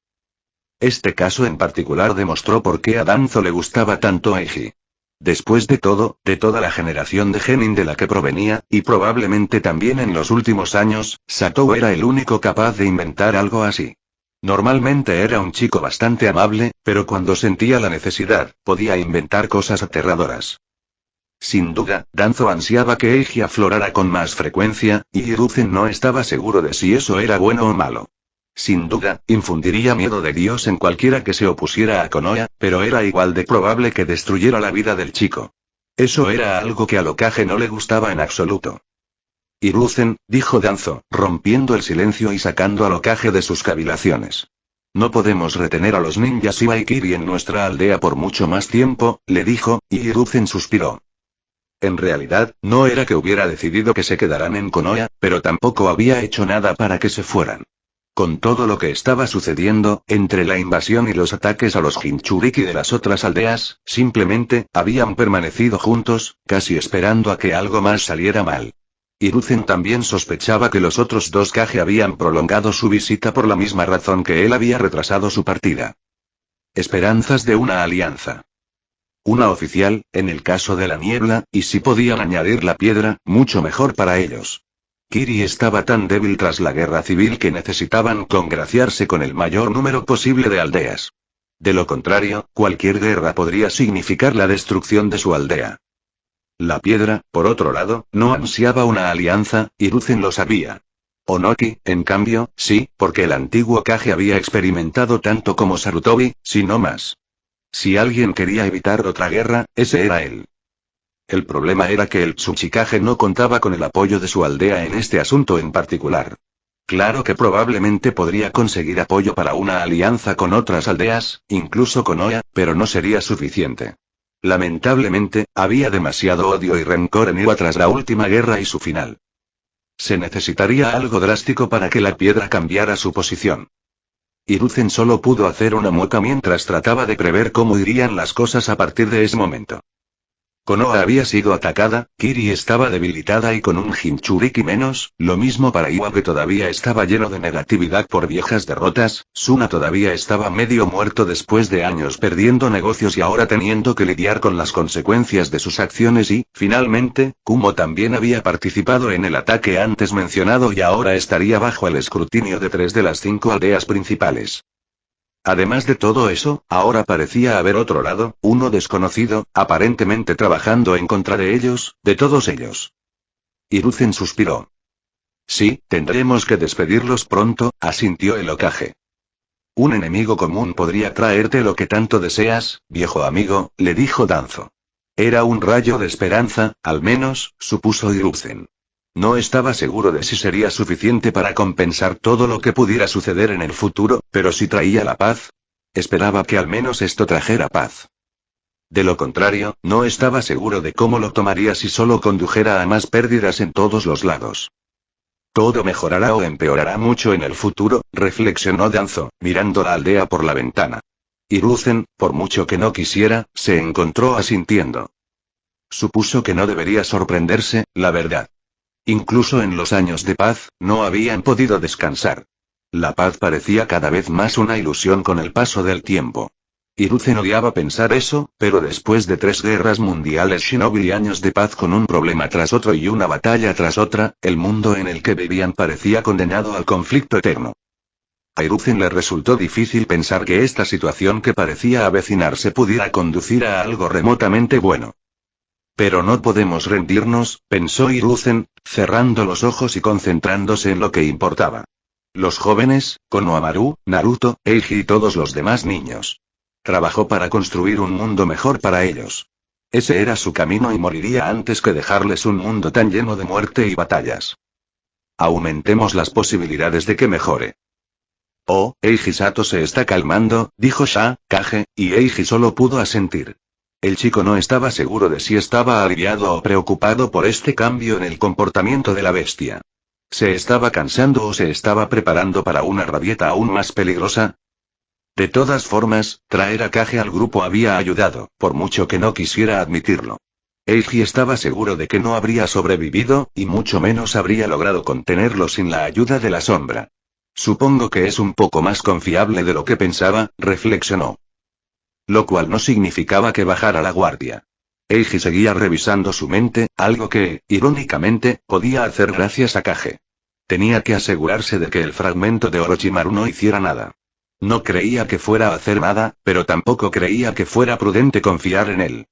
Este caso en particular demostró por qué a Danzo le gustaba tanto Eiji. Después de todo, de toda la generación de genin de la que provenía, y probablemente también en los últimos años, Satou era el único capaz de inventar algo así. Normalmente era un chico bastante amable, pero cuando sentía la necesidad, podía inventar cosas aterradoras. Sin duda, Danzo ansiaba que Eiji aflorara con más frecuencia, y Hiruzen no estaba seguro de si eso era bueno o malo. Sin duda, infundiría miedo de Dios en cualquiera que se opusiera a Konoha, pero era igual de probable que destruyera la vida del chico. Eso era algo que a Lokage no le gustaba en absoluto. Hiruzen, dijo Danzo, rompiendo el silencio y sacando a Lokage de sus cavilaciones. No podemos retener a los ninjas Iwaikiri en nuestra aldea por mucho más tiempo, le dijo, y Hiruzen suspiró. En realidad, no era que hubiera decidido que se quedaran en Konoha, pero tampoco había hecho nada para que se fueran. Con todo lo que estaba sucediendo, entre la invasión y los ataques a los Jinchuriki de las otras aldeas, simplemente, habían permanecido juntos, casi esperando a que algo más saliera mal. Hiruzen también sospechaba que los otros dos Kage habían prolongado su visita por la misma razón que él había retrasado su partida. Esperanzas de una alianza. Una oficial, en el caso de la niebla, y si podían añadir la piedra, mucho mejor para ellos. Kiri estaba tan débil tras la guerra civil que necesitaban congraciarse con el mayor número posible de aldeas. De lo contrario, cualquier guerra podría significar la destrucción de su aldea. La piedra, por otro lado, no ansiaba una alianza, Hiruzen lo sabía. Onoki, en cambio, sí, porque el antiguo Kage había experimentado tanto como Sarutobi, si no más. Si alguien quería evitar otra guerra, ese era él. El problema era que el Tsuchikage no contaba con el apoyo de su aldea en este asunto en particular. Claro que probablemente podría conseguir apoyo para una alianza con otras aldeas, incluso con Oya, pero no sería suficiente. Lamentablemente, había demasiado odio y rencor en Iwa tras la última guerra y su final. Se necesitaría algo drástico para que la piedra cambiara su posición. Hiruzen solo pudo hacer una mueca mientras trataba de prever cómo irían las cosas a partir de ese momento. Konoha había sido atacada, Kiri estaba debilitada y con un Jinchuriki menos, lo mismo para Iwa que todavía estaba lleno de negatividad por viejas derrotas, Suna todavía estaba medio muerto después de años perdiendo negocios y ahora teniendo que lidiar con las consecuencias de sus acciones y, finalmente, Kumo también había participado en el ataque antes mencionado y ahora estaría bajo el escrutinio de 3 de las 5 aldeas principales. Además de todo eso, ahora parecía haber otro lado, uno desconocido, aparentemente trabajando en contra de ellos, de todos ellos. Hiruzen suspiró. Sí, tendremos que despedirlos pronto, asintió el Hokage. Un enemigo común podría traerte lo que tanto deseas, viejo amigo, le dijo Danzo. Era un rayo de esperanza, al menos, supuso Hiruzen. No estaba seguro de si sería suficiente para compensar todo lo que pudiera suceder en el futuro, pero si traía la paz. Esperaba que al menos esto trajera paz. De lo contrario, no estaba seguro de cómo lo tomaría si solo condujera a más pérdidas en todos los lados. Todo mejorará o empeorará mucho en el futuro, reflexionó Danzo, mirando la aldea por la ventana. Hiruzen, por mucho que no quisiera, se encontró asintiendo. Supuso que no debería sorprenderse, la verdad. Incluso en los años de paz, no habían podido descansar. La paz parecía cada vez más una ilusión con el paso del tiempo. Hiruzen odiaba pensar eso, pero después de 3 guerras mundiales shinobi y años de paz con un problema tras otro y una batalla tras otra, el mundo en el que vivían parecía condenado al conflicto eterno. A Hiruzen le resultó difícil pensar que esta situación que parecía avecinarse pudiera conducir a algo remotamente bueno. Pero no podemos rendirnos, pensó Hiruzen, cerrando los ojos y concentrándose en lo que importaba. Los jóvenes, Konohamaru, Naruto, Eiji y todos los demás niños. Trabajó para construir un mundo mejor para ellos. Ese era su camino y moriría antes que dejarles un mundo tan lleno de muerte y batallas. Aumentemos las posibilidades de que mejore. Oh, Eiji Sato se está calmando, dijo Kage, y Eiji solo pudo asentir. El chico no estaba seguro de si estaba aliviado o preocupado por este cambio en el comportamiento de la bestia. ¿Se estaba cansando o se estaba preparando para una rabieta aún más peligrosa? De todas formas, traer a Kage al grupo había ayudado, por mucho que no quisiera admitirlo. Eiji estaba seguro de que no habría sobrevivido, y mucho menos habría logrado contenerlo sin la ayuda de la sombra. Supongo que es un poco más confiable de lo que pensaba, reflexionó. Lo cual no significaba que bajara la guardia. Eiji seguía revisando su mente, algo que, irónicamente, podía hacer gracias a Kage. Tenía que asegurarse de que el fragmento de Orochimaru no hiciera nada. No creía que fuera a hacer nada, pero tampoco creía que fuera prudente confiar en él.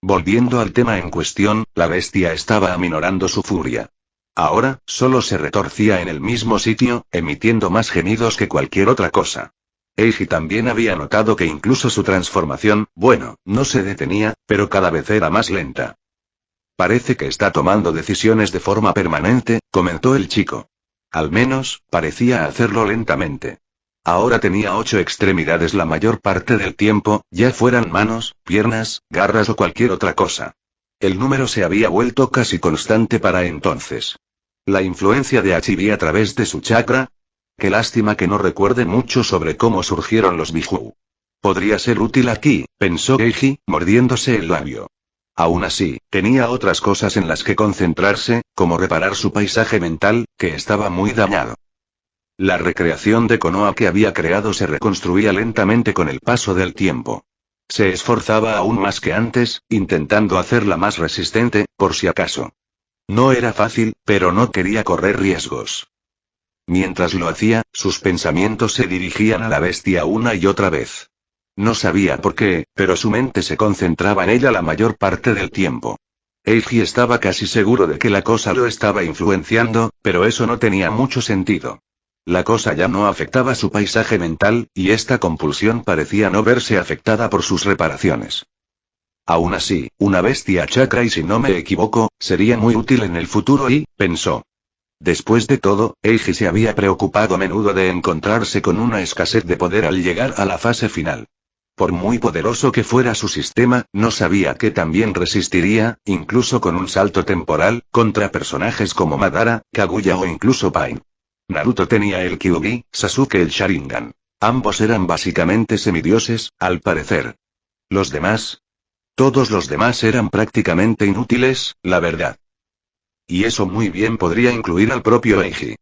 Volviendo al tema en cuestión, la bestia estaba aminorando su furia. Ahora, solo se retorcía en el mismo sitio, emitiendo más gemidos que cualquier otra cosa. Eiji también había notado que incluso su transformación, bueno, no se detenía, pero cada vez era más lenta. Parece que está tomando decisiones de forma permanente, comentó el chico. Al menos, parecía hacerlo lentamente. Ahora tenía 8 extremidades la mayor parte del tiempo, ya fueran manos, piernas, garras o cualquier otra cosa. El número se había vuelto casi constante para entonces. La influencia de Achibi a través de su chakra. Qué lástima que no recuerde mucho sobre cómo surgieron los Biju. Podría ser útil aquí, pensó Eiji, mordiéndose el labio. Aún así, tenía otras cosas en las que concentrarse, como reparar su paisaje mental, que estaba muy dañado. La recreación de Konoha que había creado se reconstruía lentamente con el paso del tiempo. Se esforzaba aún más que antes, intentando hacerla más resistente, por si acaso. No era fácil, pero no quería correr riesgos. Mientras lo hacía, sus pensamientos se dirigían a la bestia una y otra vez. No sabía por qué, pero su mente se concentraba en ella la mayor parte del tiempo. Eiji estaba casi seguro de que la cosa lo estaba influenciando, pero eso no tenía mucho sentido. La cosa ya no afectaba su paisaje mental, y esta compulsión parecía no verse afectada por sus reparaciones. Aún así, una bestia chakra y si no me equivoco, sería muy útil en el futuro y, pensó. Después de todo, Eiji se había preocupado a menudo de encontrarse con una escasez de poder al llegar a la fase final. Por muy poderoso que fuera su sistema, no sabía que también resistiría, incluso con un salto temporal, contra personajes como Madara, Kaguya o incluso Pain. Naruto tenía el Kyuubi, Sasuke el Sharingan. Ambos eran básicamente semidioses, al parecer. ¿Los demás? Todos los demás eran prácticamente inútiles, la verdad. Y eso muy bien podría incluir al propio Eiji.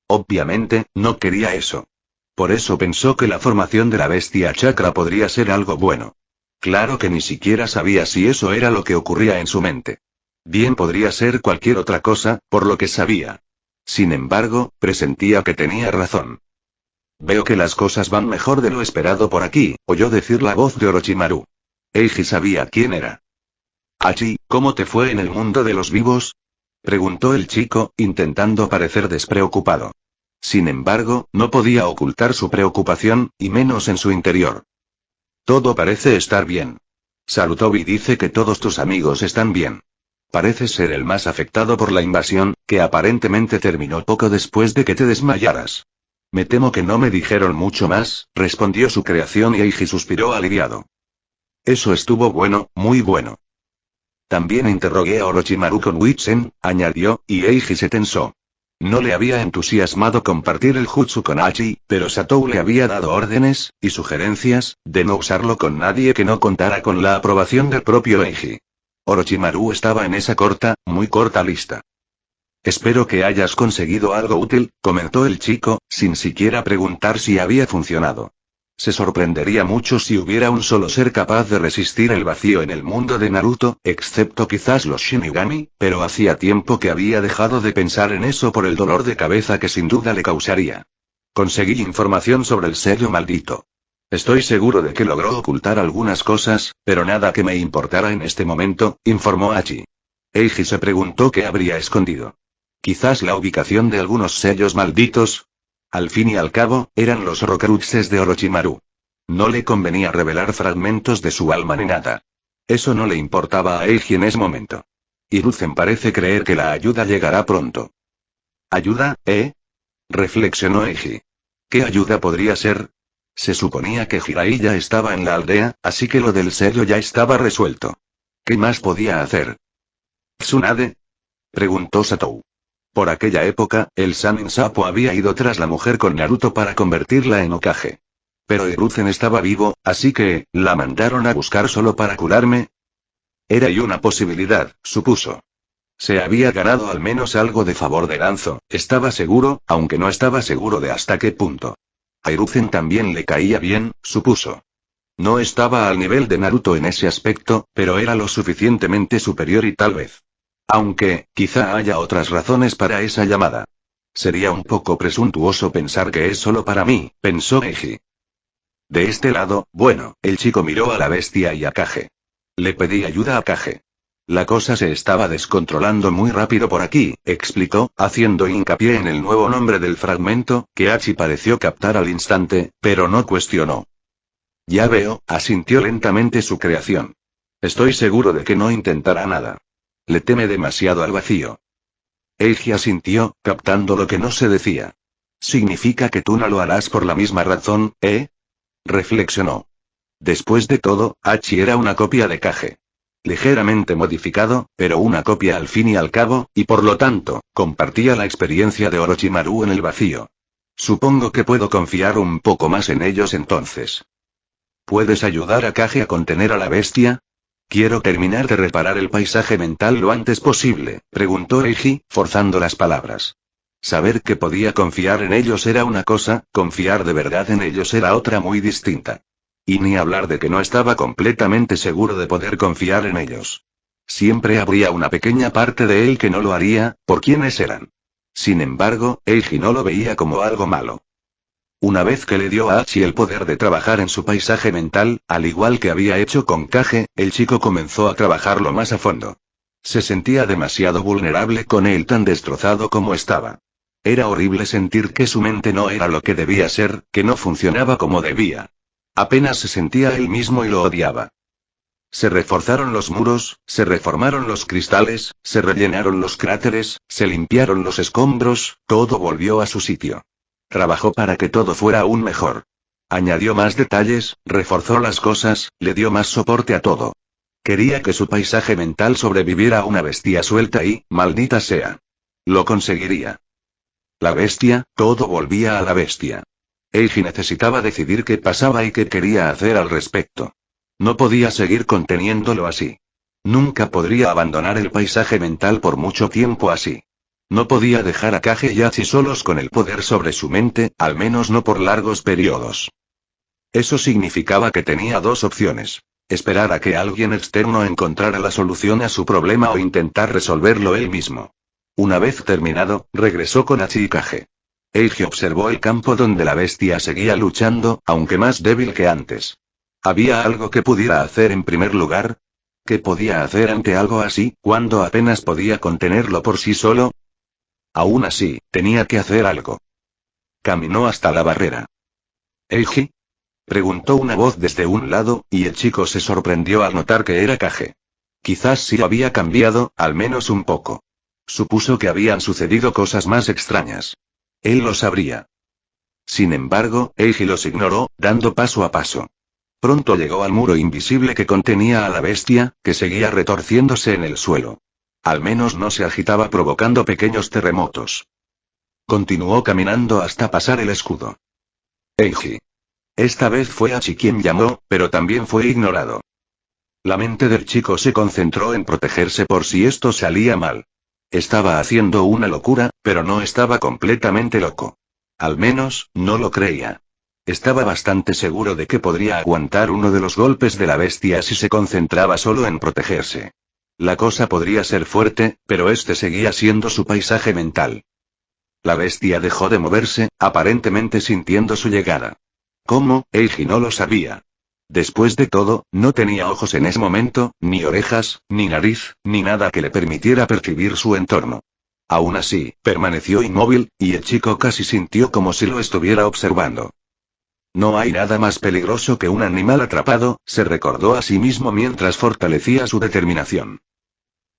Obviamente, no quería eso. Por eso pensó que la formación de la bestia chakra podría ser algo bueno. Claro que ni siquiera sabía si eso era lo que ocurría en su mente. Bien podría ser cualquier otra cosa, por lo que sabía. Sin embargo, presentía que tenía razón. Veo que las cosas van mejor de lo esperado por aquí, oyó decir la voz de Orochimaru. Eiji sabía quién era. Hachi, ¿cómo te fue en el mundo de los vivos? Preguntó el chico, intentando parecer despreocupado. Sin embargo, no podía ocultar su preocupación, y menos en su interior. Todo parece estar bien. Sarutobi dice que todos tus amigos están bien. Pareces ser el más afectado por la invasión, que aparentemente terminó poco después de que te desmayaras. Me temo que no me dijeron mucho más, respondió su creación y Eiji suspiró aliviado. Eso estuvo bueno, muy bueno. También interrogué a Orochimaru con Witsen, añadió, y Eiji se tensó. No le había entusiasmado compartir el jutsu con Hachi, pero Satou le había dado órdenes, y sugerencias, de no usarlo con nadie que no contara con la aprobación del propio Eiji. Orochimaru estaba en esa corta, muy corta lista. Espero que hayas conseguido algo útil, comentó el chico, sin siquiera preguntar si había funcionado. Se sorprendería mucho si hubiera un solo ser capaz de resistir el vacío en el mundo de Naruto, excepto quizás los Shinigami, pero hacía tiempo que había dejado de pensar en eso por el dolor de cabeza que sin duda le causaría. Conseguí información sobre el sello maldito. Estoy seguro de que logró ocultar algunas cosas, pero nada que me importara en este momento, informó Hachi. Eiji se preguntó qué habría escondido. Quizás la ubicación de algunos sellos malditos. Al fin y al cabo, eran los Horcruxes de Orochimaru. No le convenía revelar fragmentos de su alma ni nada. Eso no le importaba a Eiji en ese momento. Hiruzen parece creer que la ayuda llegará pronto. ¿Ayuda, reflexionó Eiji. ¿Qué ayuda podría ser? Se suponía que Jiraiya estaba en la aldea, así que lo del sello ya estaba resuelto. ¿Qué más podía hacer? ¿Tsunade? Preguntó Satou. Por aquella época, el Sanin Sapo había ido tras la mujer con Naruto para convertirla en Hokage. Pero Hiruzen estaba vivo, así que, ¿la mandaron a buscar solo para curarme? Era y una posibilidad, supuso. Se había ganado al menos algo de favor de Danzo, estaba seguro, aunque no estaba seguro de hasta qué punto. A Hiruzen también le caía bien, supuso. No estaba al nivel de Naruto en ese aspecto, pero era lo suficientemente superior y tal vez. Aunque, quizá haya otras razones para esa llamada. Sería un poco presuntuoso pensar que es solo para mí, pensó Eiji. De este lado, bueno, el chico miró a la bestia y a Kage. Le pedí ayuda a Kage. La cosa se estaba descontrolando muy rápido por aquí, explicó, haciendo hincapié en el nuevo nombre del fragmento, que Hachi pareció captar al instante, pero no cuestionó. Ya veo, asintió lentamente su creación. Estoy seguro de que no intentará nada. Le teme demasiado al vacío. Eiji asintió, captando lo que no se decía. ¿Significa que tú no lo harás por la misma razón, Reflexionó. Después de todo, Hachi era una copia de Kage. Ligeramente modificado, pero una copia al fin y al cabo, y por lo tanto, compartía la experiencia de Orochimaru en el vacío. Supongo que puedo confiar un poco más en ellos entonces. ¿Puedes ayudar a Kage a contener a la bestia? Quiero terminar de reparar el paisaje mental lo antes posible, preguntó Eiji, forzando las palabras. Saber que podía confiar en ellos era una cosa, confiar de verdad en ellos era otra muy distinta. Y ni hablar de que no estaba completamente seguro de poder confiar en ellos. Siempre habría una pequeña parte de él que no lo haría, por quienes eran. Sin embargo, Eiji no lo veía como algo malo. Una vez que le dio a Hachi el poder de trabajar en su paisaje mental, al igual que había hecho con Kage, el chico comenzó a trabajarlo más a fondo. Se sentía demasiado vulnerable con él tan destrozado como estaba. Era horrible sentir que su mente no era lo que debía ser, que no funcionaba como debía. Apenas se sentía él mismo y lo odiaba. Se reforzaron los muros, se reformaron los cristales, se rellenaron los cráteres, se limpiaron los escombros, todo volvió a su sitio. Trabajó para que todo fuera aún mejor. Añadió más detalles, reforzó las cosas, le dio más soporte a todo. Quería que su paisaje mental sobreviviera a una bestia suelta y, maldita sea. Lo conseguiría. La bestia, todo volvía a la bestia. Eiji necesitaba decidir qué pasaba y qué quería hacer al respecto. No podía seguir conteniéndolo así. Nunca podría abandonar el paisaje mental por mucho tiempo así. No podía dejar a Kage y Hachi solos con el poder sobre su mente, al menos no por largos periodos. Eso significaba que tenía dos opciones. Esperar a que alguien externo encontrara la solución a su problema o intentar resolverlo él mismo. Una vez terminado, regresó con Hachi y Kage. Eiji observó el campo donde la bestia seguía luchando, aunque más débil que antes. ¿Había algo que pudiera hacer en primer lugar? ¿Qué podía hacer ante algo así, cuando apenas podía contenerlo por sí solo? Aún así, tenía que hacer algo. Caminó hasta la barrera. ¿Eiji? Preguntó una voz desde un lado, y el chico se sorprendió al notar que era Kage. Quizás sí había cambiado, al menos un poco. Supuso que habían sucedido cosas más extrañas. Él lo sabría. Sin embargo, Eiji los ignoró, dando paso a paso. Pronto llegó al muro invisible que contenía a la bestia, que seguía retorciéndose en el suelo. Al menos no se agitaba provocando pequeños terremotos. Continuó caminando hasta pasar el escudo. Eiji. Esta vez fue Hachi quien llamó, pero también fue ignorado. La mente del chico se concentró en protegerse por si esto salía mal. Estaba haciendo una locura, pero no estaba completamente loco. Al menos, no lo creía. Estaba bastante seguro de que podría aguantar uno de los golpes de la bestia si se concentraba solo en protegerse. La cosa podría ser fuerte, pero este seguía siendo su paisaje mental. La bestia dejó de moverse, aparentemente sintiendo su llegada. ¿Cómo? Eiji no lo sabía. Después de todo, no tenía ojos en ese momento, ni orejas, ni nariz, ni nada que le permitiera percibir su entorno. Aún así, permaneció inmóvil, y el chico casi sintió como si lo estuviera observando. No hay nada más peligroso que un animal atrapado, se recordó a sí mismo mientras fortalecía su determinación.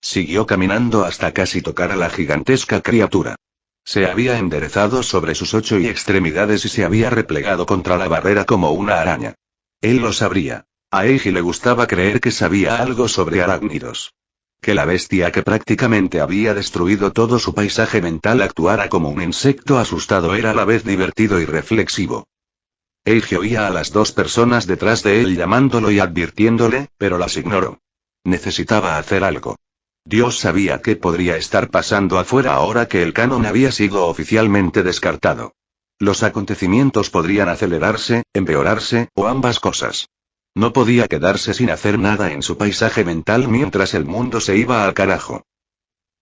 Siguió caminando hasta casi tocar a la gigantesca criatura. Se había enderezado sobre sus 8 extremidades y se había replegado contra la barrera como una araña. Él lo sabría. A Eiji le gustaba creer que sabía algo sobre arácnidos. Que la bestia que prácticamente había destruido todo su paisaje mental actuara como un insecto asustado era a la vez divertido y reflexivo. Eiji oía a las dos personas detrás de él llamándolo y advirtiéndole, pero las ignoró. Necesitaba hacer algo. Dios sabía qué podría estar pasando afuera ahora que el canon había sido oficialmente descartado. Los acontecimientos podrían acelerarse, empeorarse, o ambas cosas. No podía quedarse sin hacer nada en su paisaje mental mientras el mundo se iba al carajo.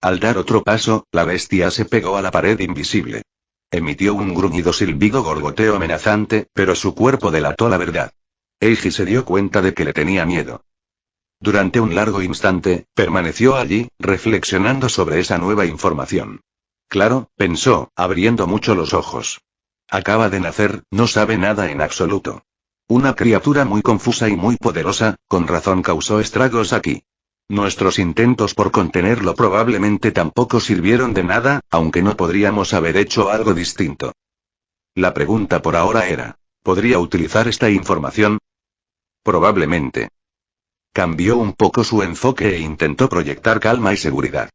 Al dar otro paso, la bestia se pegó a la pared invisible. Emitió un gruñido silbido gorgoteo amenazante, pero su cuerpo delató la verdad. Eiji se dio cuenta de que le tenía miedo. Durante un largo instante, permaneció allí, reflexionando sobre esa nueva información. Claro, pensó, abriendo mucho los ojos. Acaba de nacer, no sabe nada en absoluto. Una criatura muy confusa y muy poderosa, con razón causó estragos aquí. Nuestros intentos por contenerlo probablemente tampoco sirvieron de nada, aunque no podríamos haber hecho algo distinto. La pregunta por ahora era, ¿podría utilizar esta información? Probablemente. Cambió un poco su enfoque e intentó proyectar calma y seguridad.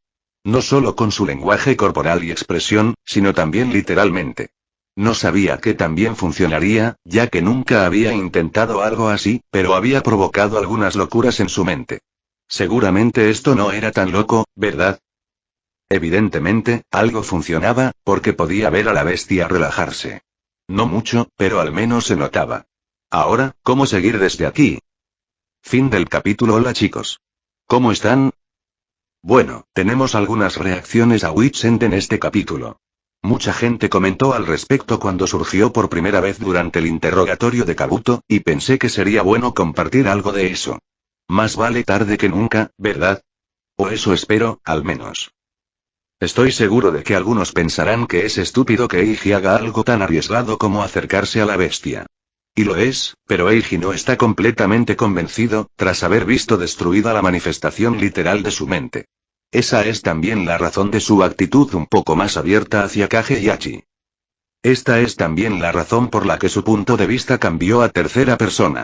No solo con su lenguaje corporal y expresión, sino también literalmente. No sabía que también funcionaría, ya que nunca había intentado algo así, pero había provocado algunas locuras en su mente. Seguramente esto no era tan loco, ¿verdad? Evidentemente, algo funcionaba, porque podía ver a la bestia relajarse. No mucho, pero al menos se notaba. Ahora, ¿cómo seguir desde aquí? Fin del capítulo. Hola chicos. ¿Cómo están? Bueno, tenemos algunas reacciones a Witchend en este capítulo. Mucha gente comentó al respecto cuando surgió por primera vez durante el interrogatorio de Kabuto, y pensé que sería bueno compartir algo de eso. Más vale tarde que nunca, ¿verdad? O eso espero, al menos. Estoy seguro de que algunos pensarán que es estúpido que Eiji haga algo tan arriesgado como acercarse a la bestia. Y lo es, pero Eiji no está completamente convencido, tras haber visto destruida la manifestación literal de su mente. Esa es también la razón de su actitud un poco más abierta hacia Kage y Hachi. Esta es también la razón por la que su punto de vista cambió a tercera persona.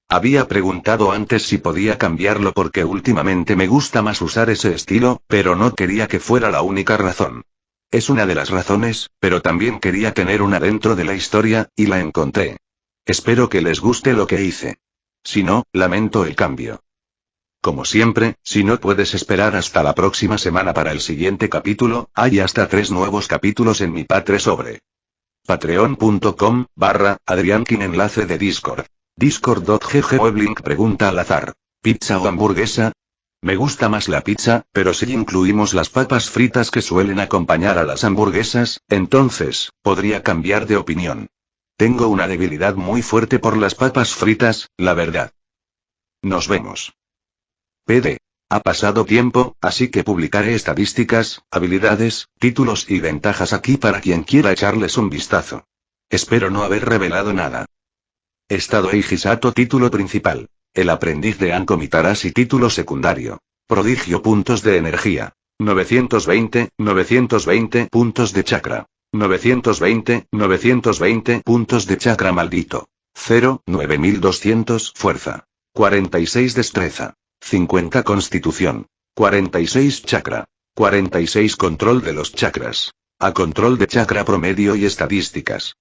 Había preguntado antes si podía cambiarlo porque últimamente me gusta más usar ese estilo, pero no quería que fuera la única razón. Es una de las razones, pero también quería tener una dentro de la historia, y la encontré. Espero que les guste lo que hice. Si no, lamento el cambio. Como siempre, si no puedes esperar hasta la próxima semana para el siguiente capítulo, hay hasta 3 nuevos capítulos en mi Patre sobre patreon.com/Adriankin. Enlace de Discord. Discord.gg. Weblink pregunta al azar. ¿Pizza o hamburguesa? Me gusta más la pizza, pero si incluimos las papas fritas que suelen acompañar a las hamburguesas, entonces, podría cambiar de opinión. Tengo una debilidad muy fuerte por las papas fritas, la verdad. Nos vemos. PD. Ha pasado tiempo, así que publicaré estadísticas, habilidades, títulos y ventajas aquí para quien quiera echarles un vistazo. Espero no haber revelado nada. Estado Eiji Sato. Título principal. El aprendiz de Anko Mitarashi. Título secundario. Prodigio. Puntos de energía. 920 puntos de chakra. 920 puntos de chakra maldito. 9200 fuerza. 46 destreza. 50 constitución. 46 chakra. 46 control de los chakras. A control de chakra promedio y estadísticas.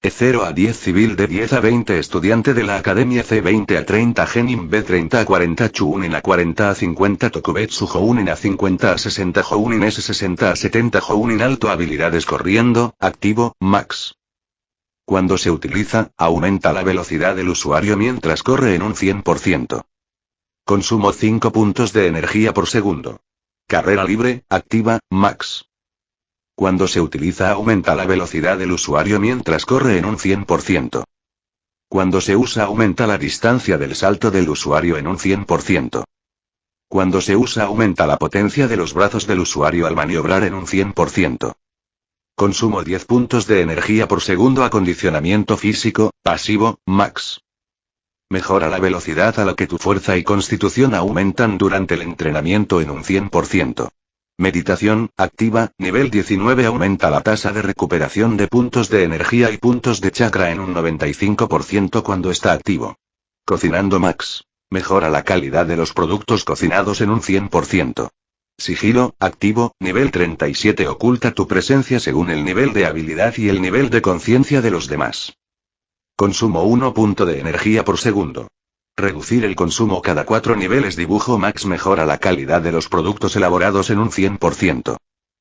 E0 a 10 civil, de 10 a 20 estudiante de la academia, C20 a 30 genin, B30 a 40 chunin, a 40 a 50 tokubetsu jounin, a 50 a 60 jounin, S60 a 70 jounin. Alto. Habilidades. Corriendo, activo, max. Cuando se utiliza, aumenta la velocidad del usuario mientras corre en un 100%. Consumo 5 puntos de energía por segundo. Carrera libre, activa, max. Cuando se utiliza, aumenta la velocidad del usuario mientras corre en un 100%. Cuando se usa, aumenta la distancia del salto del usuario en un 100%. Cuando se usa, aumenta la potencia de los brazos del usuario al maniobrar en un 100%. Consumo 10 puntos de energía por segundo. Acondicionamiento físico, pasivo, max. Mejora la velocidad a la que tu fuerza y constitución aumentan durante el entrenamiento en un 100%. Meditación, activa, nivel 19. Aumenta la tasa de recuperación de puntos de energía y puntos de chakra en un 95% cuando está activo. Cocinando max. Mejora la calidad de los productos cocinados en un 100%. Sigilo, activo, nivel 37. Oculta tu presencia según el nivel de habilidad y el nivel de conciencia de los demás. Consumo 1 punto de energía por segundo. Reducir el consumo cada 4 niveles. Dibujo max. Mejora la calidad de los productos elaborados en un 100%.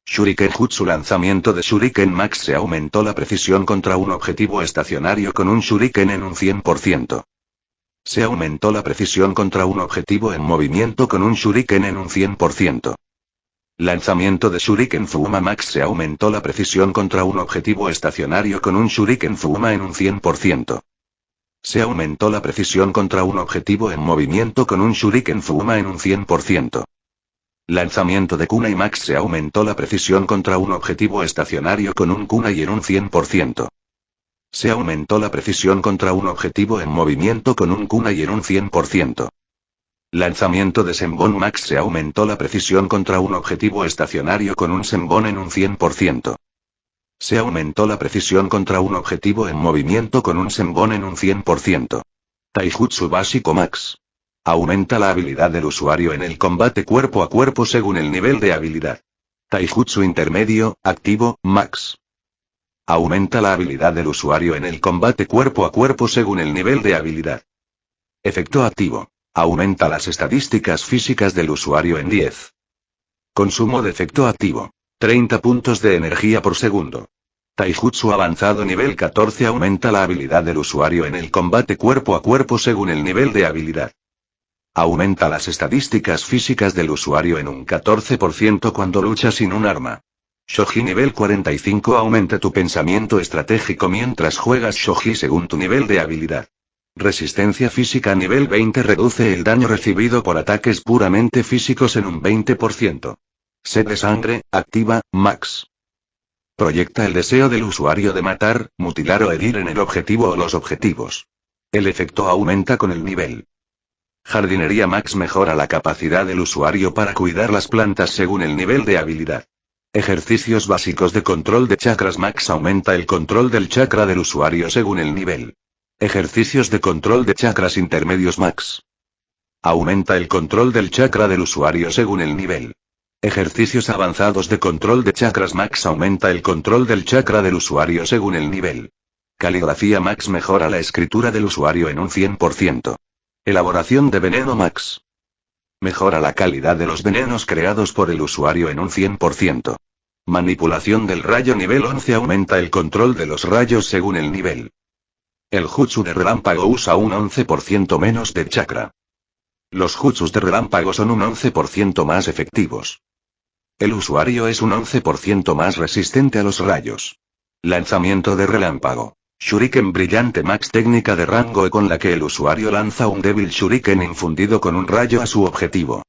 Shuriken Jutsu. Lanzamiento de Shuriken max. Se aumentó la precisión contra un objetivo estacionario con un Shuriken en un 100%. Se aumentó la precisión contra un objetivo en movimiento con un Shuriken en un 100%. Lanzamiento de Shuriken Fuma max. Se aumentó la precisión contra un objetivo estacionario con un Shuriken Fuma en un 100%. Se aumentó la precisión contra un objetivo en movimiento con un Shuriken Fuma en un 100%. Lanzamiento de Kunai max. Se aumentó la precisión contra un objetivo estacionario con un Kunai en un 100%. Se aumentó la precisión contra un objetivo en movimiento con un Kunai en un 100%. Lanzamiento de Senbon max. Se aumentó la precisión contra un objetivo estacionario con un Senbon en un 100%. Se aumentó la precisión contra un objetivo en movimiento con un Senbon en un 100%. Taijutsu básico max. Aumenta la habilidad del usuario en el combate cuerpo a cuerpo según el nivel de habilidad. Taijutsu intermedio, activo, max. Aumenta la habilidad del usuario en el combate cuerpo a cuerpo según el nivel de habilidad. Efecto activo. Aumenta las estadísticas físicas del usuario en 10. Consumo de efecto activo. 30 puntos de energía por segundo. Taijutsu avanzado nivel 14 aumenta la habilidad del usuario en el combate cuerpo a cuerpo según el nivel de habilidad. Aumenta las estadísticas físicas del usuario en un 14% cuando lucha sin un arma. Shogi nivel 45 aumenta tu pensamiento estratégico mientras juegas Shogi según tu nivel de habilidad. Resistencia física nivel 20 reduce el daño recibido por ataques puramente físicos en un 20%. Sed de sangre, activa, max. Proyecta el deseo del usuario de matar, mutilar o herir en el objetivo o los objetivos. El efecto aumenta con el nivel. Jardinería max mejora la capacidad del usuario para cuidar las plantas según el nivel de habilidad. Ejercicios básicos de control de chakras max aumenta el control del chakra del usuario según el nivel. Ejercicios de control de chakras intermedios max. Aumenta el control del chakra del usuario según el nivel. Ejercicios avanzados de control de chakras max aumenta el control del chakra del usuario según el nivel. Caligrafía max mejora la escritura del usuario en un 100%. Elaboración de veneno max. Mejora la calidad de los venenos creados por el usuario en un 100%. Manipulación del rayo nivel 11 aumenta el control de los rayos según el nivel. El jutsu de relámpago usa un 11% menos de chakra. Los jutsus de relámpago son un 11% más efectivos. El usuario es un 11% más resistente a los rayos. Lanzamiento de relámpago. Shuriken brillante max técnica de rango E con la que el usuario lanza un débil shuriken infundido con un rayo a su objetivo.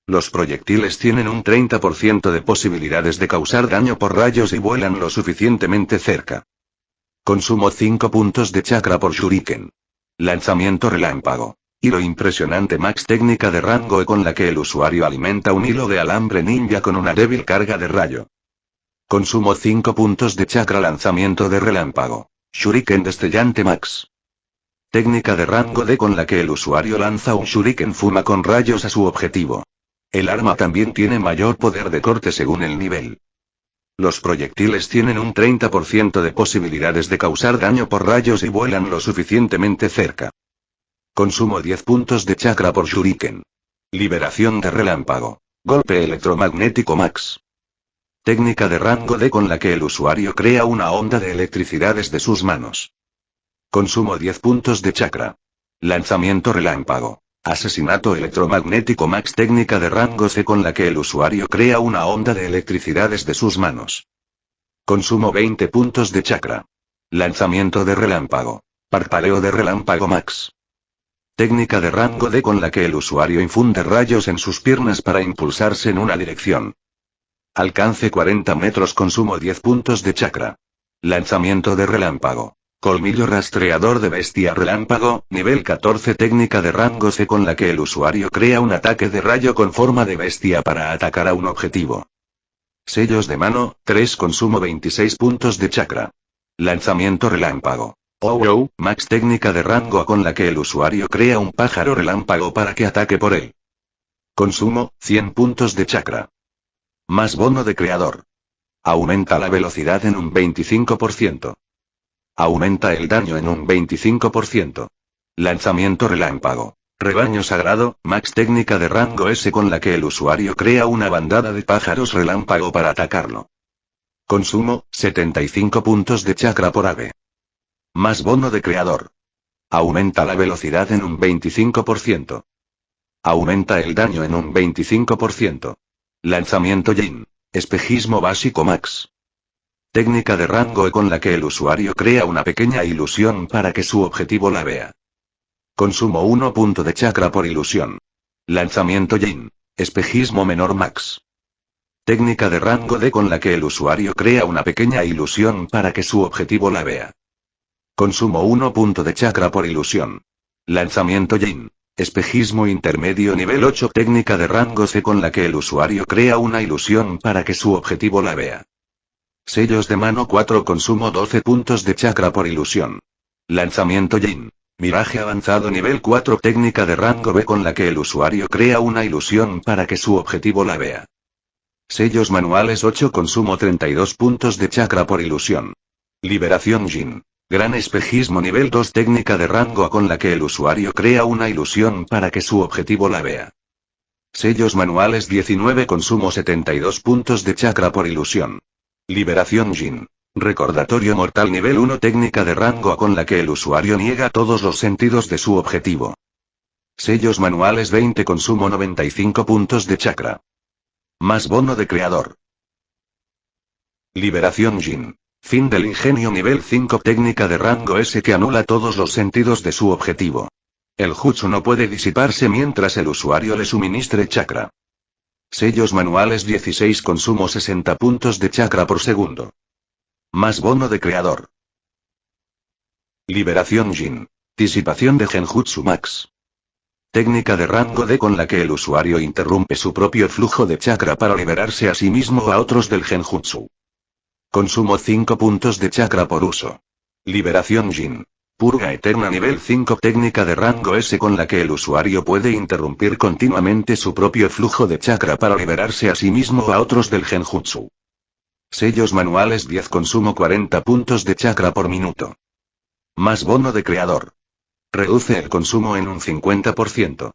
Los proyectiles tienen un 30% de posibilidades de causar daño por rayos y vuelan lo suficientemente cerca. Consumo 5 puntos de chakra por shuriken. Lanzamiento relámpago. Hilo impresionante max técnica de rango E con la que el usuario alimenta un hilo de alambre ninja con una débil carga de rayo. Consumo 5 puntos de chakra lanzamiento de relámpago. Shuriken destellante max. Técnica de rango D con la que el usuario lanza un shuriken fuma con rayos a su objetivo. El arma también tiene mayor poder de corte según el nivel. Los proyectiles tienen un 30% de posibilidades de causar daño por rayos y vuelan lo suficientemente cerca. Consumo 10 puntos de chakra por shuriken. Liberación de relámpago. Golpe electromagnético max. Técnica de rango D con la que el usuario crea una onda de electricidad desde sus manos. Consumo 10 puntos de chakra. Lanzamiento relámpago. Asesinato electromagnético max técnica de rango C con la que el usuario crea una onda de electricidad desde sus manos. Consumo 20 puntos de chakra. Lanzamiento de relámpago. Parpadeo de relámpago max. Técnica de rango D con la que el usuario infunde rayos en sus piernas para impulsarse en una dirección. Alcance 40 metros consumo 10 puntos de chakra. Lanzamiento de relámpago. Colmillo rastreador de bestia relámpago, nivel 14 técnica de rango C con la que el usuario crea un ataque de rayo con forma de bestia para atacar a un objetivo. Sellos de mano, 3 consumo 26 puntos de chakra. Lanzamiento relámpago. Oh, max técnica de rango A con la que el usuario crea un pájaro relámpago para que ataque por él. Consumo, 100 puntos de chakra. Más bono de creador. Aumenta la velocidad en un 25%. Aumenta el daño en un 25%. Lanzamiento relámpago. Rebaño sagrado, max técnica de rango S con la que el usuario crea una bandada de pájaros relámpago para atacarlo. Consumo, 75 puntos de chakra por ave. Más bono de creador. Aumenta la velocidad en un 25%. Aumenta el daño en un 25%. Lanzamiento Yin. Espejismo básico max. Técnica de rango E con la que el usuario crea una pequeña ilusión para que su objetivo la vea. Consumo 1 punto de chakra por ilusión. Lanzamiento Yin. Espejismo menor max. Técnica de rango D con la que el usuario crea una pequeña ilusión para que su objetivo la vea. Consumo 1 punto de chakra por ilusión. Lanzamiento Yin. Espejismo intermedio nivel 8 técnica de rango C con la que el usuario crea una ilusión para que su objetivo la vea. Sellos de mano 4 consumo 12 puntos de chakra por ilusión. Lanzamiento Yin. Miraje avanzado nivel 4 técnica de rango B con la que el usuario crea una ilusión para que su objetivo la vea. Sellos manuales 8 consumo 32 puntos de chakra por ilusión. Liberación Jin. Gran espejismo nivel 2 técnica de rango A con la que el usuario crea una ilusión para que su objetivo la vea. Sellos manuales 19 consumo 72 puntos de chakra por ilusión. Liberación Jin. Recordatorio mortal nivel 1 técnica de rango A con la que el usuario niega todos los sentidos de su objetivo. Sellos manuales 20 consumo 95 puntos de chakra. Más bono de creador. Liberación Jin. Fin del ingenio nivel 5 técnica de rango S que anula todos los sentidos de su objetivo. El jutsu no puede disiparse mientras el usuario le suministre chakra. Sellos manuales 16 consumo 60 puntos de chakra por segundo. Más bono de creador. Liberación Jin. Disipación de Genjutsu Max. Técnica de rango D con la que el usuario interrumpe su propio flujo de chakra para liberarse a sí mismo o a otros del Genjutsu. Consumo 5 puntos de chakra por uso. Liberación Jin. Purga eterna nivel 5 técnica de rango S con la que el usuario puede interrumpir continuamente su propio flujo de chakra para liberarse a sí mismo o a otros del Genjutsu. Sellos manuales 10 consumo 40 puntos de chakra por minuto. Más bono de creador. Reduce el consumo en un 50%.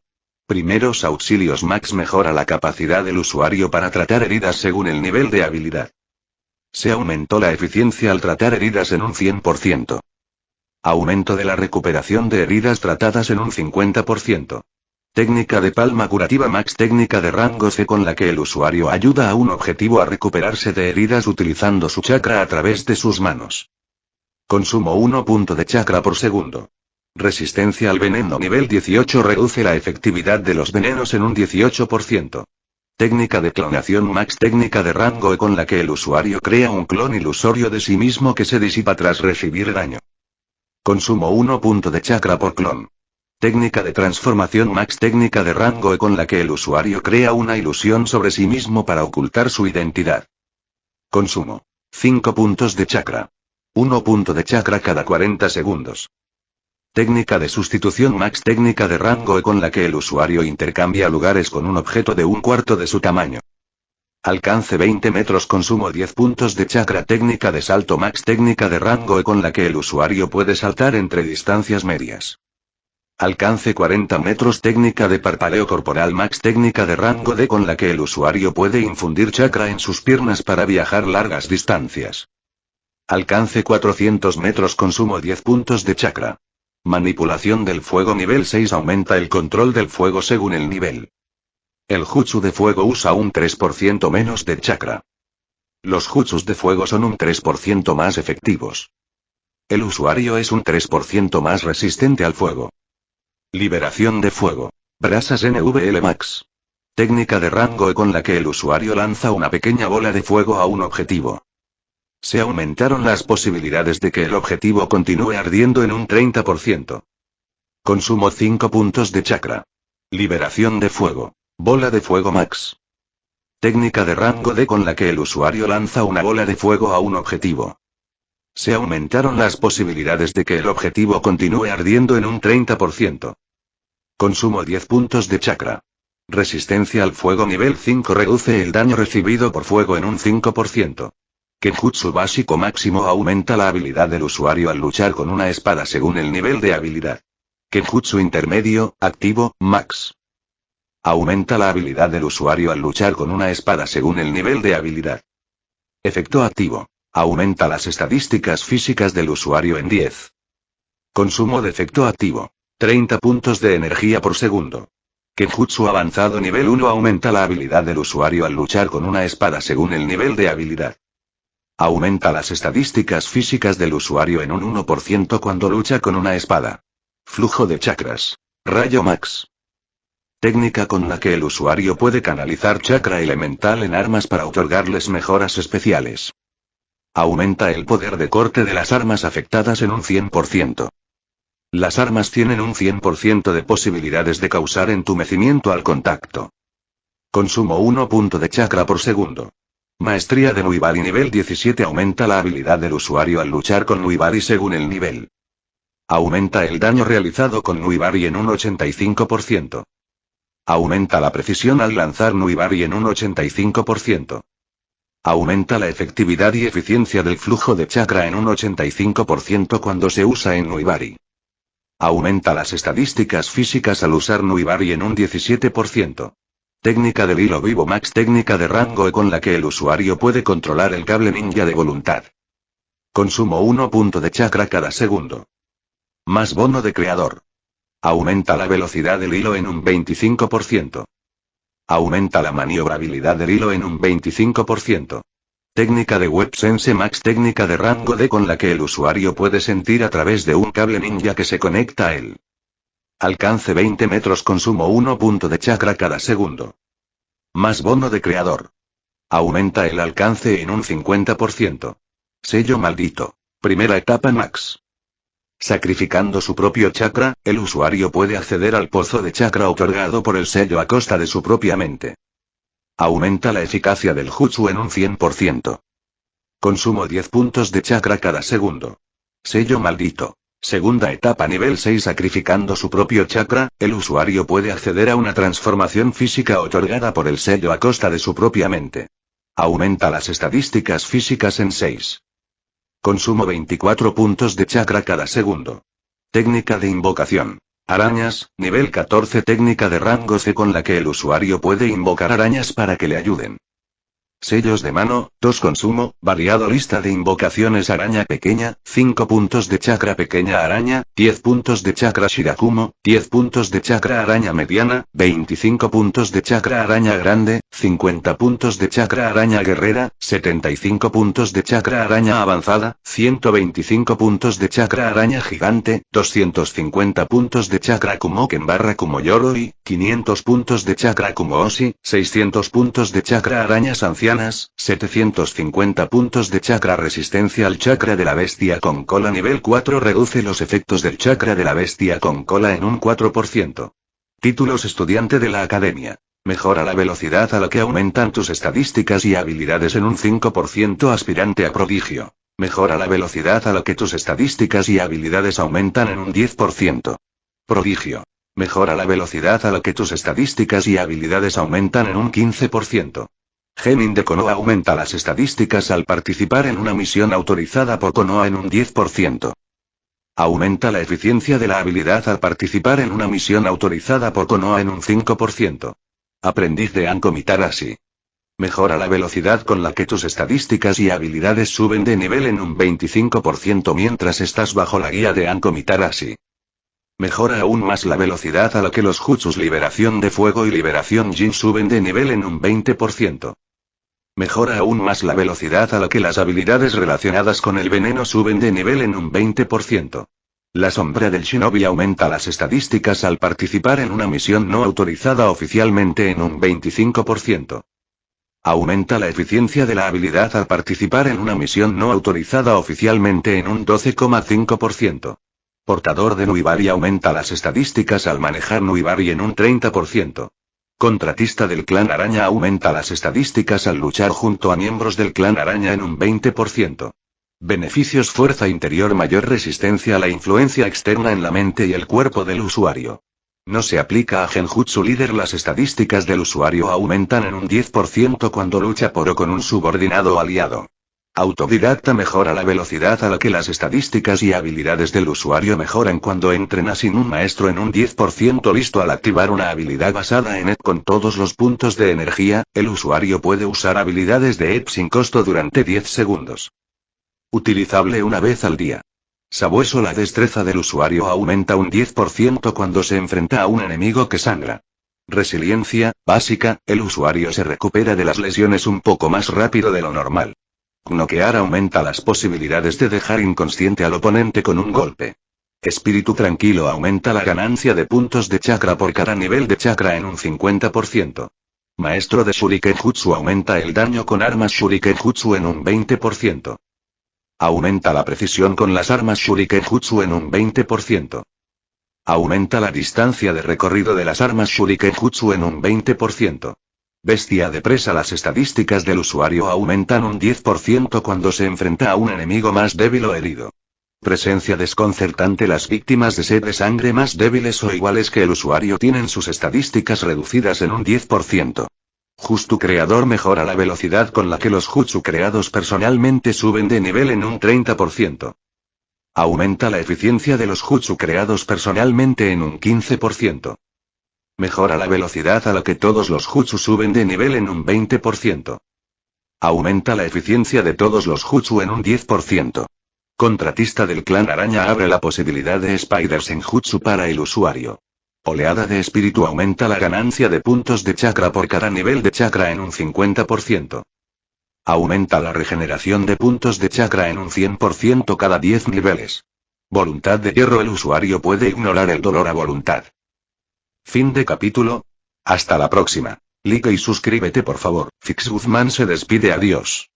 Primeros auxilios Max mejora la capacidad del usuario para tratar heridas según el nivel de habilidad. Se aumentó la eficiencia al tratar heridas en un 100%. Aumento de la recuperación de heridas tratadas en un 50%. Técnica de palma curativa Max técnica de rango C con la que el usuario ayuda a un objetivo a recuperarse de heridas utilizando su chakra a través de sus manos. Consumo 1 punto de chakra por segundo. Resistencia al veneno nivel 18 reduce la efectividad de los venenos en un 18%. Técnica de clonación Max técnica de rango E con la que el usuario crea un clon ilusorio de sí mismo que se disipa tras recibir daño. Consumo 1 punto de chakra por clon. Técnica de transformación Max técnica de rango E con la que el usuario crea una ilusión sobre sí mismo para ocultar su identidad. Consumo 5 puntos de chakra. 1 punto de chakra cada 40 segundos. Técnica de sustitución Max técnica de rango E con la que el usuario intercambia lugares con un objeto de un cuarto de su tamaño. Alcance 20 metros consumo 10 puntos de chakra técnica de salto Max técnica de rango E con la que el usuario puede saltar entre distancias medias. Alcance 40 metros técnica de parpadeo corporal Max técnica de rango D con la que el usuario puede infundir chakra en sus piernas para viajar largas distancias. Alcance 400 metros consumo 10 puntos de chakra. Manipulación del fuego nivel 6 aumenta el control del fuego según el nivel. El jutsu de fuego usa un 3% menos de chakra. Los jutsus de fuego son un 3% más efectivos. El usuario es un 3% más resistente al fuego. Liberación de fuego. Brasas NVL Max. Técnica de rango E con la que el usuario lanza una pequeña bola de fuego a un objetivo. Se aumentaron las posibilidades de que el objetivo continúe ardiendo en un 30%. Consumo 5 puntos de chakra. Liberación de fuego. Bola de fuego Max. Técnica de rango D con la que el usuario lanza una bola de fuego a un objetivo. Se aumentaron las posibilidades de que el objetivo continúe ardiendo en un 30%. Consumo 10 puntos de chakra. Resistencia al fuego nivel 5 reduce el daño recibido por fuego en un 5%. Kenjutsu básico máximo aumenta la habilidad del usuario al luchar con una espada según el nivel de habilidad. Kenjutsu intermedio, activo, max. Aumenta la habilidad del usuario al luchar con una espada según el nivel de habilidad. Efecto activo. Aumenta las estadísticas físicas del usuario en 10. Consumo de efecto activo. 30 puntos de energía por segundo. Kenjutsu avanzado nivel 1 aumenta la habilidad del usuario al luchar con una espada según el nivel de habilidad. Aumenta las estadísticas físicas del usuario en un 1% cuando lucha con una espada. Flujo de chakras. Rayo Max. Técnica con la que el usuario puede canalizar chakra elemental en armas para otorgarles mejoras especiales. Aumenta el poder de corte de las armas afectadas en un 100%. Las armas tienen un 100% de posibilidades de causar entumecimiento al contacto. Consumo 1 punto de chakra por segundo. Maestría de Nuibari nivel 17 aumenta la habilidad del usuario al luchar con Nuibari según el nivel. Aumenta el daño realizado con Nuibari en un 85%. Aumenta la precisión al lanzar Nuibari en un 85%. Aumenta la efectividad y eficiencia del flujo de chakra en un 85% cuando se usa en Nuibari. Aumenta las estadísticas físicas al usar Nuibari en un 17%. Técnica del hilo vivo Max, técnica de rango E con la que el usuario puede controlar el cable ninja de voluntad. Consumo 1 punto de chakra cada segundo. Más bono de creador. Aumenta la velocidad del hilo en un 25%. Aumenta la maniobrabilidad del hilo en un 25%. Técnica de WebSense Max, técnica de rango D con la que el usuario puede sentir a través de un cable ninja que se conecta a él. Alcance 20 metros, consumo 1 punto de chakra cada segundo. Más bono de creador. Aumenta el alcance en un 50%. Sello maldito. Primera etapa Max. Sacrificando su propio chakra, el usuario puede acceder al pozo de chakra otorgado por el sello a costa de su propia mente. Aumenta la eficacia del jutsu en un 100%. Consumo 10 puntos de chakra cada segundo. Sello maldito. Segunda etapa nivel 6. Sacrificando su propio chakra, el usuario puede acceder a una transformación física otorgada por el sello a costa de su propia mente. Aumenta las estadísticas físicas en 6. Consumo 24 puntos de chakra cada segundo. Técnica de invocación. Arañas, nivel 14. Técnica de rango C con la que el usuario puede invocar arañas para que le ayuden. Sellos de mano, 2 consumo, variado lista de invocaciones araña pequeña, 5 puntos de chakra pequeña araña, 10 puntos de chakra shirakumo, 10 puntos de chakra araña mediana, 25 puntos de chakra araña grande, 50 puntos de chakra araña guerrera, 75 puntos de chakra araña avanzada, 125 puntos de chakra araña gigante, 250 puntos de chakra kumoken barra kumoyoroi, 500 puntos de chakra kumooshi, 600 puntos de chakra arañas ancianas, 750 puntos de chakra resistencia al chakra de la bestia con cola nivel 4 reduce los efectos del chakra de la bestia con cola en un 4%. Títulos estudiante de la academia. Mejora la velocidad a la que aumentan tus estadísticas y habilidades en un 5%. Aspirante a prodigio. Mejora la velocidad a la que tus estadísticas y habilidades aumentan en un 10%. Prodigio. Mejora la velocidad a la que tus estadísticas y habilidades aumentan en un 15%. Genin de Konoha aumenta las estadísticas al participar en una misión autorizada por Konoha en un 10%. Aumenta la eficiencia de la habilidad al participar en una misión autorizada por Konoha en un 5%. Aprendiz de Anko Mitarashi. Mejora la velocidad con la que tus estadísticas y habilidades suben de nivel en un 25% mientras estás bajo la guía de Anko Mitarashi. Mejora aún más la velocidad a la que los jutsus liberación de fuego y liberación Jin suben de nivel en un 20%. Mejora aún más la velocidad a la que las habilidades relacionadas con el veneno suben de nivel en un 20%. La sombra del shinobi aumenta las estadísticas al participar en una misión no autorizada oficialmente en un 25%. Aumenta la eficiencia de la habilidad al participar en una misión no autorizada oficialmente en un 12,5%. Portador de Nuibari aumenta las estadísticas al manejar Nuibari en un 30%. Contratista del clan araña aumenta las estadísticas al luchar junto a miembros del clan araña en un 20%. Beneficios: fuerza interior, mayor resistencia a la influencia externa en la mente y el cuerpo del usuario. No se aplica a Genjutsu líder. Las estadísticas del usuario aumentan en un 10% cuando lucha por o con un subordinado o aliado. Autodidacta mejora la velocidad a la que las estadísticas y habilidades del usuario mejoran cuando entrena sin un maestro en un 10%. Listo. Al activar una habilidad basada en EP con todos los puntos de energía, el usuario puede usar habilidades de EP sin costo durante 10 segundos. Utilizable una vez al día. Sabueso: la destreza del usuario aumenta un 10% cuando se enfrenta a un enemigo que sangra. Resiliencia básica: el usuario se recupera de las lesiones un poco más rápido de lo normal. Noquear aumenta las posibilidades de dejar inconsciente al oponente con un golpe. Espíritu tranquilo aumenta la ganancia de puntos de chakra por cada nivel de chakra en un 50%. Maestro de Shuriken Jutsu aumenta el daño con armas Shuriken Jutsu en un 20%. Aumenta la precisión con las armas Shuriken Jutsu en un 20%. Aumenta la distancia de recorrido de las armas Shuriken Jutsu en un 20%. Bestia de presa: las estadísticas del usuario aumentan un 10% cuando se enfrenta a un enemigo más débil o herido. Presencia desconcertante. Las víctimas de sed de sangre más débiles o iguales que el usuario tienen sus estadísticas reducidas en un 10%. Jutsu creador mejora la velocidad con la que los jutsu creados personalmente suben de nivel en un 30%. Aumenta la eficiencia de los jutsu creados personalmente en un 15%. Mejora la velocidad a la que todos los jutsu suben de nivel en un 20%. Aumenta la eficiencia de todos los jutsu en un 10%. Contratista del clan araña abre la posibilidad de Spider Senjutsu para el usuario. Oleada de espíritu aumenta la ganancia de puntos de chakra por cada nivel de chakra en un 50%. Aumenta la regeneración de puntos de chakra en un 100% cada 10 niveles. Voluntad de hierro. El usuario puede ignorar el dolor a voluntad. Fin de capítulo. Hasta la próxima. Like y suscríbete por favor. Fix Guzmán se despide. Adiós.